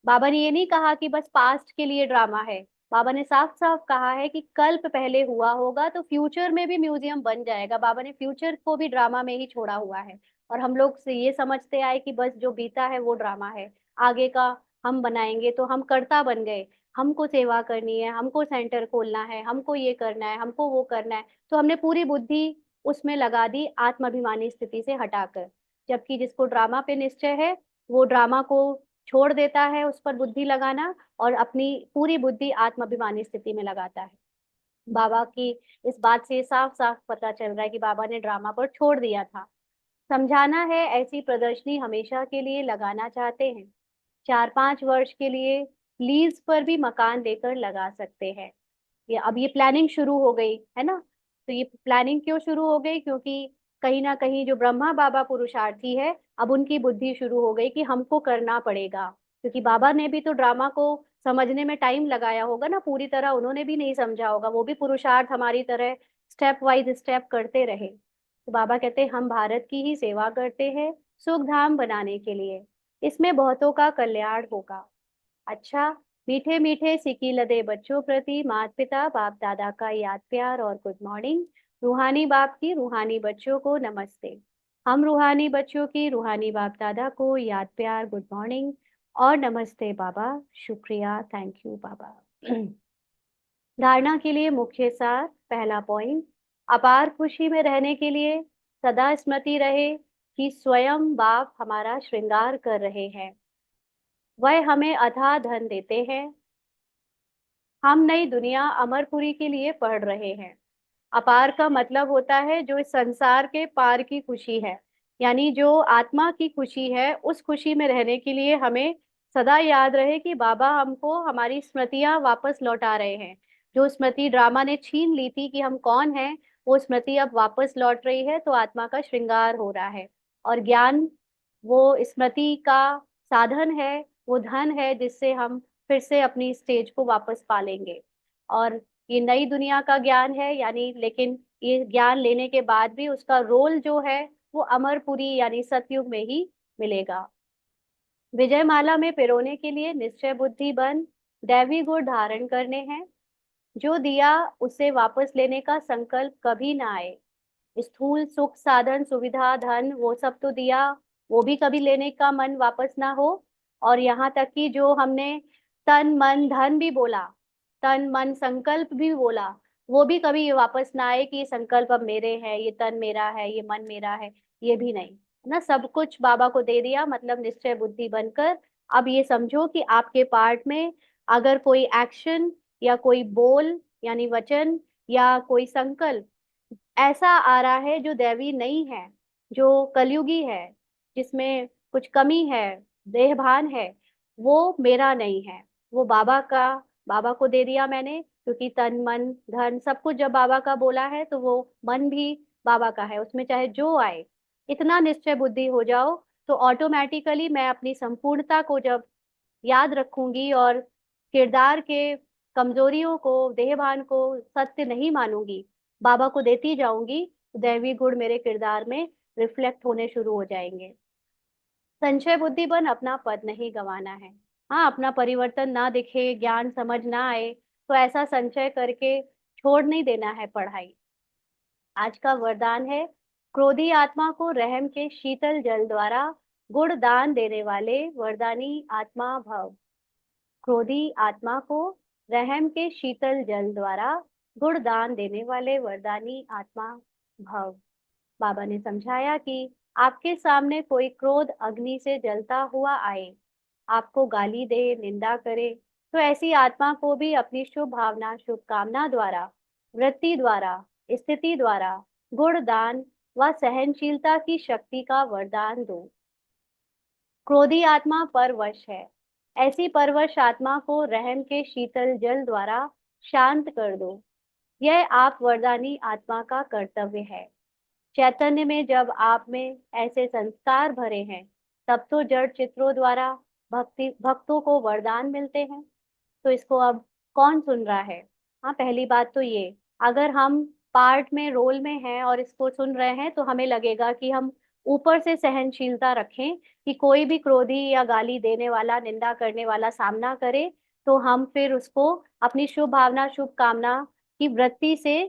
बाबा ने ये नहीं कहा कि बस पास्ट के लिए ड्रामा है। बाबा ने साफ साफ कहा है कि कल्प पहले हुआ होगा, तो फ्यूचर में भी म्यूजियम बन जाएगा। बाबा ने फ्यूचर को भी ड्रामा में ही छोड़ा हुआ है। और हम लोग से ये समझते आए कि बस जो बीता है वो ड्रामा है, आगे का हम बनाएंगे। तो हम कर्ता बन गए। हमको सेवा करनी है, हमको सेंटर खोलना है, हमको ये करना है, हमको वो करना है। तो हमने पूरी बुद्धि उसमें लगा दी आत्माभिमानी स्थिति से हटाकर। जबकि जिसको ड्रामा पे निश्चय है, वो ड्रामा को छोड़ देता है, उस पर बुद्धि लगाना, और अपनी पूरी बुद्धि आत्माभिमानी स्थिति में लगाता है। बाबा की इस बात से साफ साफ पता चल रहा है कि बाबा ने ड्रामा पर छोड़ दिया था। समझाना है ऐसी प्रदर्शनी हमेशा के लिए लगाना चाहते हैं। 4-5 वर्ष के लिए लीज पर भी मकान लेकर लगा सकते हैं। ये अब ये प्लानिंग शुरू हो गई है ना। तो ये प्लानिंग क्यों शुरू हो गई? क्योंकि कहीं ना कहीं जो ब्रह्मा बाबा पुरुषार्थी है, अब उनकी बुद्धि शुरू हो गई कि हमको करना पड़ेगा। क्योंकि बाबा ने भी तो ड्रामा को समझने में टाइम लगाया होगा ना, पूरी तरह उन्होंने भी नहीं समझा होगा। वो भी पुरुषार्थ हमारी तरह स्टेप वाइज स्टेप करते रहे। तो बाबा कहते हैं हम भारत की ही सेवा करते हैं, सुख धाम बनाने के लिए। इसमें बहुतों का कल्याण होगा। अच्छा, मीठे मीठे सिकी लदे बच्चों प्रति माता पिता बाप दादा का याद प्यार और गुड मॉर्निंग। रूहानी बाप की रूहानी बच्चों को नमस्ते। हम रूहानी बच्चों की रूहानी बाप दादा को याद प्यार गुड मॉर्निंग और नमस्ते बाबा। शुक्रिया, थैंक यू बाबा। धारणा के लिए मुख्य सार। पहला पॉइंट, अपार खुशी में रहने के लिए सदा स्मृति रहे कि स्वयं बाप हमारा श्रृंगार कर रहे हैं। वह हमें अथाह धन देते हैं। हम नई दुनिया अमरपुरी के लिए पढ़ रहे हैं। अपार का मतलब होता है जो इस संसार के पार की खुशी है, यानी जो आत्मा की खुशी है। उस खुशी में रहने के लिए हमें सदा याद रहे कि बाबा हमको हमारी स्मृतियां वापस लौटा रहे हैं। जो स्मृति ड्रामा ने छीन ली थी कि हम कौन हैं, वो स्मृति अब वापस लौट रही है। तो आत्मा का श्रृंगार हो रहा है। और ज्ञान वो स्मृति का साधन है, वो धन है जिससे हम फिर से अपनी स्टेज को वापस पालेंगे। और ये नई दुनिया का ज्ञान है, यानी लेकिन ये ज्ञान लेने के बाद भी उसका रोल जो है वो अमरपुरी यानी सतयुग में ही मिलेगा। विजयमाला में पिरोने के लिए निश्चय बुद्धि बन दैवी गुण धारण करने हैं। जो दिया उसे वापस लेने का संकल्प कभी ना आए। स्थूल सुख साधन सुविधा धन वो सब तो दिया, वो भी कभी लेने का मन वापस ना हो। और यहाँ तक कि जो हमने तन मन धन भी बोला, तन मन संकल्प भी बोला, वो भी कभी ये वापस ना आए कि ये संकल्प अब मेरे हैं, ये तन मेरा है, ये मन मेरा है। ये भी नहीं, है ना। सब कुछ बाबा को दे दिया, मतलब निश्चय बुद्धि बनकर अब ये समझो कि आपके पार्ट में अगर कोई एक्शन या कोई बोल यानी वचन या कोई संकल्प ऐसा आ रहा है जो दैवी नहीं है, जो कलयुगी है, जिसमें कुछ कमी है, देहभान है, वो मेरा नहीं है, वो बाबा का। बाबा को दे दिया मैंने, क्योंकि तन मन धन सब कुछ जब बाबा का बोला है तो वो मन भी बाबा का है, उसमें चाहे जो आए। इतना निश्चय बुद्धि हो जाओ तो ऑटोमेटिकली मैं अपनी संपूर्णता को जब याद रखूंगी और किरदार के कमजोरियों को, देहभान को सत्य नहीं मानूंगी, बाबा को देती जाऊंगी, तो दैवी गुण मेरे किरदार में रिफ्लेक्ट होने शुरू हो जाएंगे। संशय बुद्धि बन अपना पद नहीं गंवाना है। हाँ, अपना परिवर्तन ना दिखे, ज्ञान समझ ना आए, तो ऐसा संशय करके छोड़ नहीं देना है पढ़ाई। आज का वरदान है, क्रोधी आत्मा को रहम के शीतल जल द्वारा गुण दान देने वाले वरदानी आत्मा भव। क्रोधी आत्मा को रहम के शीतल जल द्वारा गुण दान देने वाले वरदानी आत्मा भव। बाबा ने समझाया कि आपके सामने कोई क्रोध अग्नि से जलता हुआ आए, आपको गाली दे, निंदा करे, तो ऐसी आत्मा को भी अपनी शुभ भावना, शुभकामना द्वारा, वृत्ति द्वारा, स्थिति द्वारा गुण दान व सहनशीलता की शक्ति का वरदान दो। क्रोधी आत्मा परवश है, ऐसी परवश आत्मा को रहम के शीतल जल द्वारा शांत कर दो। यह आप वरदानी आत्मा का कर्तव्य है। चैतन्य में जब आप में ऐसे संस्कार भरे हैं, तब तो जड़ चित्रों द्वारा भक्तों को वरदान मिलते हैं। तो इसको अब कौन सुन रहा है? हाँ, पहली बात तो ये, अगर हम पार्ट में, रोल में हैं और इसको सुन रहे हैं, तो हमें लगेगा कि हम ऊपर से सहनशीलता रखें कि कोई भी क्रोधी या गाली देने वाला, निंदा करने वाला सामना करे, तो हम फिर उसको अपनी शुभ भावना, शुभ कामना की वृत्ति से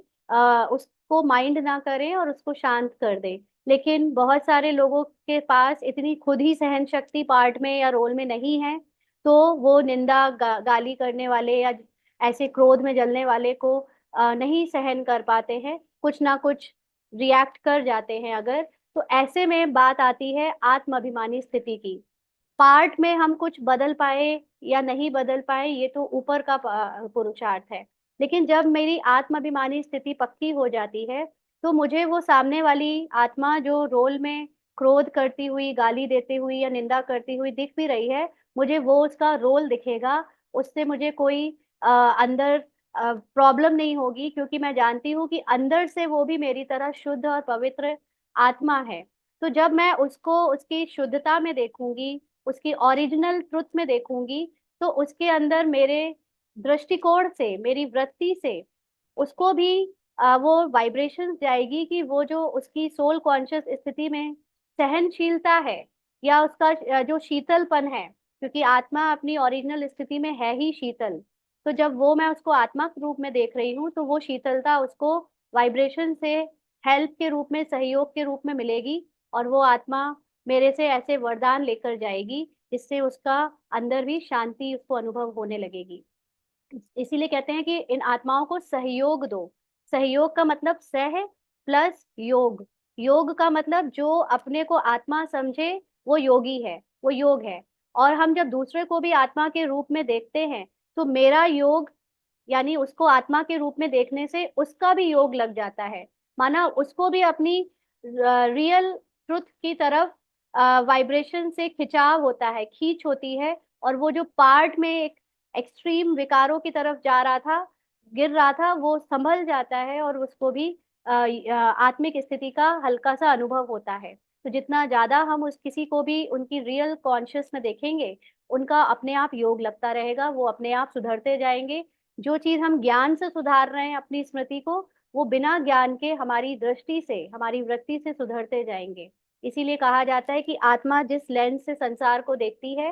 उसको माइंड ना करें और उसको शांत कर दें। लेकिन बहुत सारे लोगों के पास इतनी खुद ही सहन शक्ति पार्ट में या रोल में नहीं है, तो वो निंदा, गाली करने वाले या ऐसे क्रोध में जलने वाले को नहीं सहन कर पाते हैं, कुछ ना कुछ रिएक्ट कर जाते हैं। अगर तो ऐसे में बात आती है आत्म अभिमानी स्थिति की। पार्ट में हम कुछ बदल पाए या नहीं बदल पाए, ये तो ऊपर का पुरुषार्थ है। लेकिन जब मेरी आत्म अभिमानी स्थिति पक्की हो जाती है, तो मुझे वो सामने वाली आत्मा जो रोल में क्रोध करती हुई, गाली देती हुई या निंदा करती हुई दिख भी रही है, मुझे वो उसका रोल दिखेगा। उससे मुझे कोई अंदर प्रॉब्लम नहीं होगी, क्योंकि मैं जानती हूँ कि अंदर से वो भी मेरी तरह शुद्ध और पवित्र आत्मा है। तो जब मैं उसको उसकी शुद्धता में देखूंगी, उसकी ओरिजिनल ट्रुथ में देखूंगी, तो उसके अंदर मेरे दृष्टिकोण से, मेरी वृत्ति से उसको भी वो वाइब्रेशंस जाएगी कि वो जो उसकी सोल कॉन्शियस स्थिति में सहनशीलता है, या उसका जो शीतलपन है, क्योंकि आत्मा अपनी ओरिजिनल स्थिति में है ही शीतल। तो जब वो मैं उसको आत्मा के रूप में देख रही हूँ, तो वो शीतलता उसको वाइब्रेशन से हेल्प के रूप में, सहयोग के रूप में मिलेगी, और वो आत्मा मेरे से ऐसे वरदान लेकर जाएगी जिससे उसका अंदर भी शांति उसको अनुभव होने लगेगी। इसीलिए कहते हैं कि इन आत्माओं को सहयोग दो। सहयोग का मतलब सह प्लस योग। योग का मतलब जो अपने को आत्मा समझे वो योगी है, वो योग है। और हम जब दूसरे को भी आत्मा के रूप में देखते हैं, तो मेरा योग, यानी उसको आत्मा के रूप में देखने से उसका भी योग लग जाता है। माना उसको भी अपनी रियल ट्रुथ की तरफ वाइब्रेशन से खिंचाव होता है, खींच होती है, और वो जो पार्ट में एक एक्सट्रीम विकारों की तरफ जा रहा था, गिर रहा था, वो संभल जाता है और उसको भी आत्मिक स्थिति का हल्का सा अनुभव होता है। तो जितना ज्यादा हम उस किसी को भी उनकी रियल कॉन्शियस में देखेंगे, उनका अपने आप योग लगता रहेगा, वो अपने आप सुधरते जाएंगे। जो चीज हम ज्ञान से सुधार रहे हैं अपनी स्मृति को, वो बिना ज्ञान के हमारी दृष्टि से, हमारी वृत्ति से सुधरते जाएंगे। इसीलिए कहा जाता है कि आत्मा जिस लेंस से संसार को देखती है,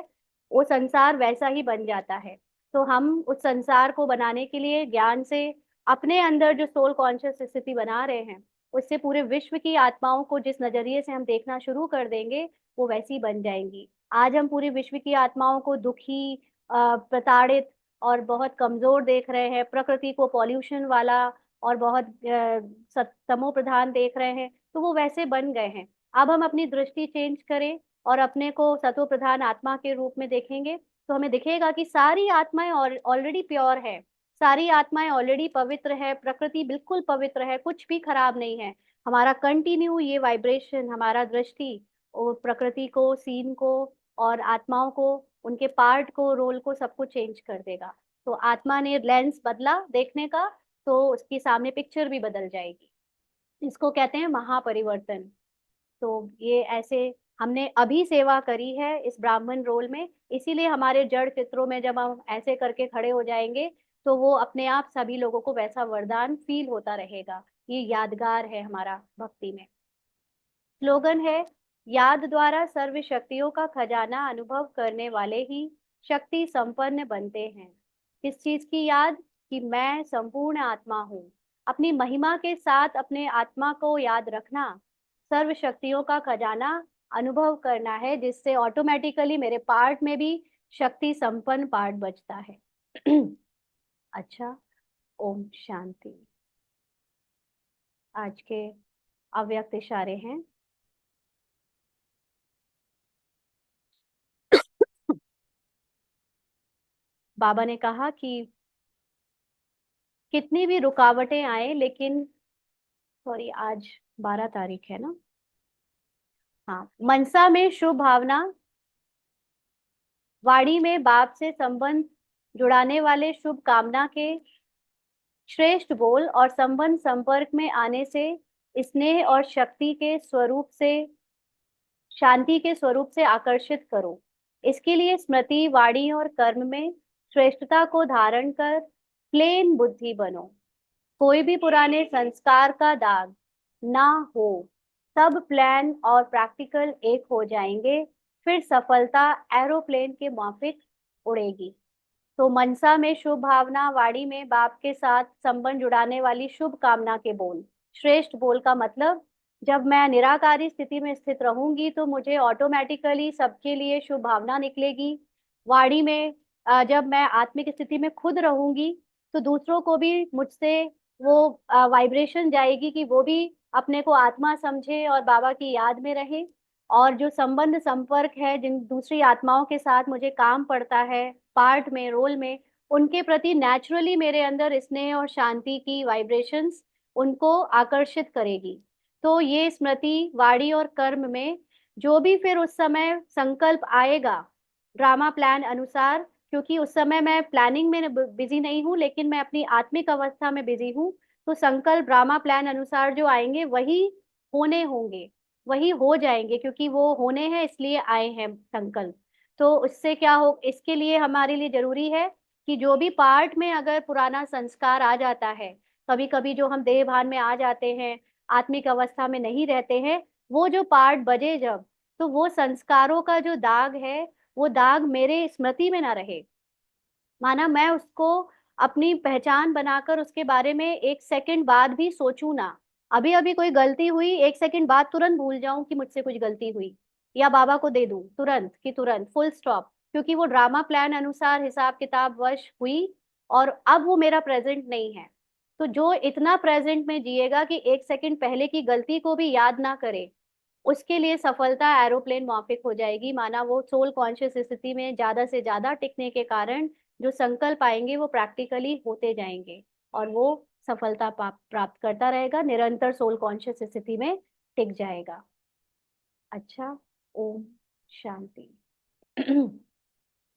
वो संसार वैसा ही बन जाता है। तो हम उस संसार को बनाने के लिए ज्ञान से अपने अंदर जो सोल कॉन्शियस स्थिति बना रहे हैं, उससे पूरे विश्व की आत्माओं को जिस नजरिए से हम देखना शुरू कर देंगे, वो वैसी बन जाएंगी। आज हम पूरे विश्व की आत्माओं को दुखी, प्रताड़ित और बहुत कमजोर देख रहे हैं, प्रकृति को पॉल्यूशन वाला और बहुत तमो प्रधान देख रहे हैं, तो वो वैसे बन गए हैं। अब हम अपनी दृष्टि चेंज करें और अपने को सतो प्रधान आत्मा के रूप में देखेंगे, तो हमें दिखेगा कि सारी आत्माएं ऑलरेडी प्योर है, सारी आत्माएं ऑलरेडी पवित्र है, प्रकृति बिल्कुल पवित्र है, कुछ भी खराब नहीं है। हमारा कंटिन्यू ये वाइब्रेशन, हमारा दृष्टि और प्रकृति को, सीन को और आत्माओं को, उनके पार्ट को, रोल को, सबको चेंज कर देगा। तो आत्मा ने लेंस बदला देखने का, तो उसकी सामने पिक्चर भी बदल जाएगी। इसको कहते हैं महापरिवर्तन। तो ये ऐसे हमने अभी सेवा करी है इस ब्राह्मण रोल में, इसीलिए हमारे जड़ चित्रों में जब हम ऐसे करके खड़े हो जाएंगे तो वो अपने आप सभी लोगों को वैसा वरदान फील होता रहेगा। ये यादगार है हमारा भक्ति में। स्लोगन है, याद द्वारा सर्व शक्तियों का खजाना अनुभव करने वाले ही शक्ति संपन्न बनते हैं। किस चीज की याद? कि मैं संपूर्ण आत्मा हूँ। अपनी महिमा के साथ अपने आत्मा को याद रखना, सर्व शक्तियों का खजाना अनुभव करना है, जिससे ऑटोमेटिकली मेरे पार्ट में भी शक्ति संपन्न पार्ट बचता है। अच्छा, ओम शांति। आज के अव्यक्त इशारे हैं। बाबा ने कहा कि कितनी भी रुकावटें आए, लेकिन सॉरी, आज 12 तारीख है ना। हाँ, मनसा में शुभ भावना, वाणी में बाप से संबंध जुड़ाने वाले शुभ कामना के श्रेष्ठ बोल और संबंध संपर्क में आने से स्नेह और शक्ति के स्वरूप से, शांति के स्वरूप से आकर्षित करो। इसके लिए स्मृति, वाणी और कर्म में श्रेष्ठता को धारण कर प्लेन बुद्धि बनो। कोई भी पुराने संस्कार का दाग ना हो। सब प्लान और प्रैक्टिकल एक हो जाएंगे, फिर सफलता एरोप्लेन के माफिक उड़ेगी। तो मनसा में शुभ भावना, वाणी में बाप के साथ संबंध जुड़ाने वाली शुभ कामना के बोल। श्रेष्ठ बोल का मतलब, जब मैं निराकारी स्थिति में स्थित रहूंगी तो मुझे ऑटोमेटिकली सबके लिए शुभ भावना निकलेगी। वाणी में जब मैं आत्मिक स्थिति में खुद रहूंगी तो दूसरों को भी मुझसे वो वाइब्रेशन जाएगी कि वो भी अपने को आत्मा समझे और बाबा की याद में रहे। और जो संबंध संपर्क है, जिन दूसरी आत्माओं के साथ मुझे काम पड़ता है पार्ट में, रोल में, उनके प्रति नेचुरली मेरे अंदर स्नेह और शांति की वाइब्रेशंस उनको आकर्षित करेगी। तो ये स्मृति, वाणी और कर्म में जो भी फिर उस समय संकल्प आएगा ड्रामा प्लान अनुसार, क्योंकि उस समय मैं प्लानिंग में बिजी नहीं हूँ लेकिन मैं अपनी आत्मिक अवस्था में बिजी हूँ, तो संकल्प ड्रामा प्लान अनुसार जो आएंगे वही होने होंगे, वही हो जाएंगे, क्योंकि वो होने हैं इसलिए आए हैं संकल्प। तो उससे क्या हो, इसके लिए हमारे लिए जरूरी है कि जो भी पार्ट में अगर पुराना संस्कार आ जाता है, कभी कभी जो हम देह भान में आ जाते हैं, आत्मिक अवस्था में नहीं रहते हैं, वो जो पार्ट बजे जब, तो वो संस्कारों का जो दाग है वो दाग मेरे स्मृति में ना रहे। माना मैं उसको अपनी पहचान बनाकर उसके बारे में एक सेकंड बाद भी सोचूं ना। अभी अभी कोई गलती हुई, एक सेकंड बाद तुरंत भूल जाऊं कि मुझसे कुछ गलती हुई, या बाबा को दे दूं तुरंत कि तुरंत फुल स्टॉप, क्योंकि वो ड्रामा प्लान अनुसार हिसाब किताब वश हुई और अब वो मेरा प्रेजेंट नहीं है। तो जो इतना प्रेजेंट में जिएगा कि एक सेकंड पहले की गलती को भी याद ना करे, उसके लिए सफलता एरोप्लेन मौफिक हो जाएगी। माना वो सोल कॉन्शियस स्थिति में ज्यादा से ज्यादा टिकने के कारण जो संकल्प आएंगे वो प्रैक्टिकली होते जाएंगे और वो सफलता प्राप्त करता रहेगा, निरंतर सोल कॉन्शियस स्थिति में टिक जाएगा। अच्छा, ओम शांति।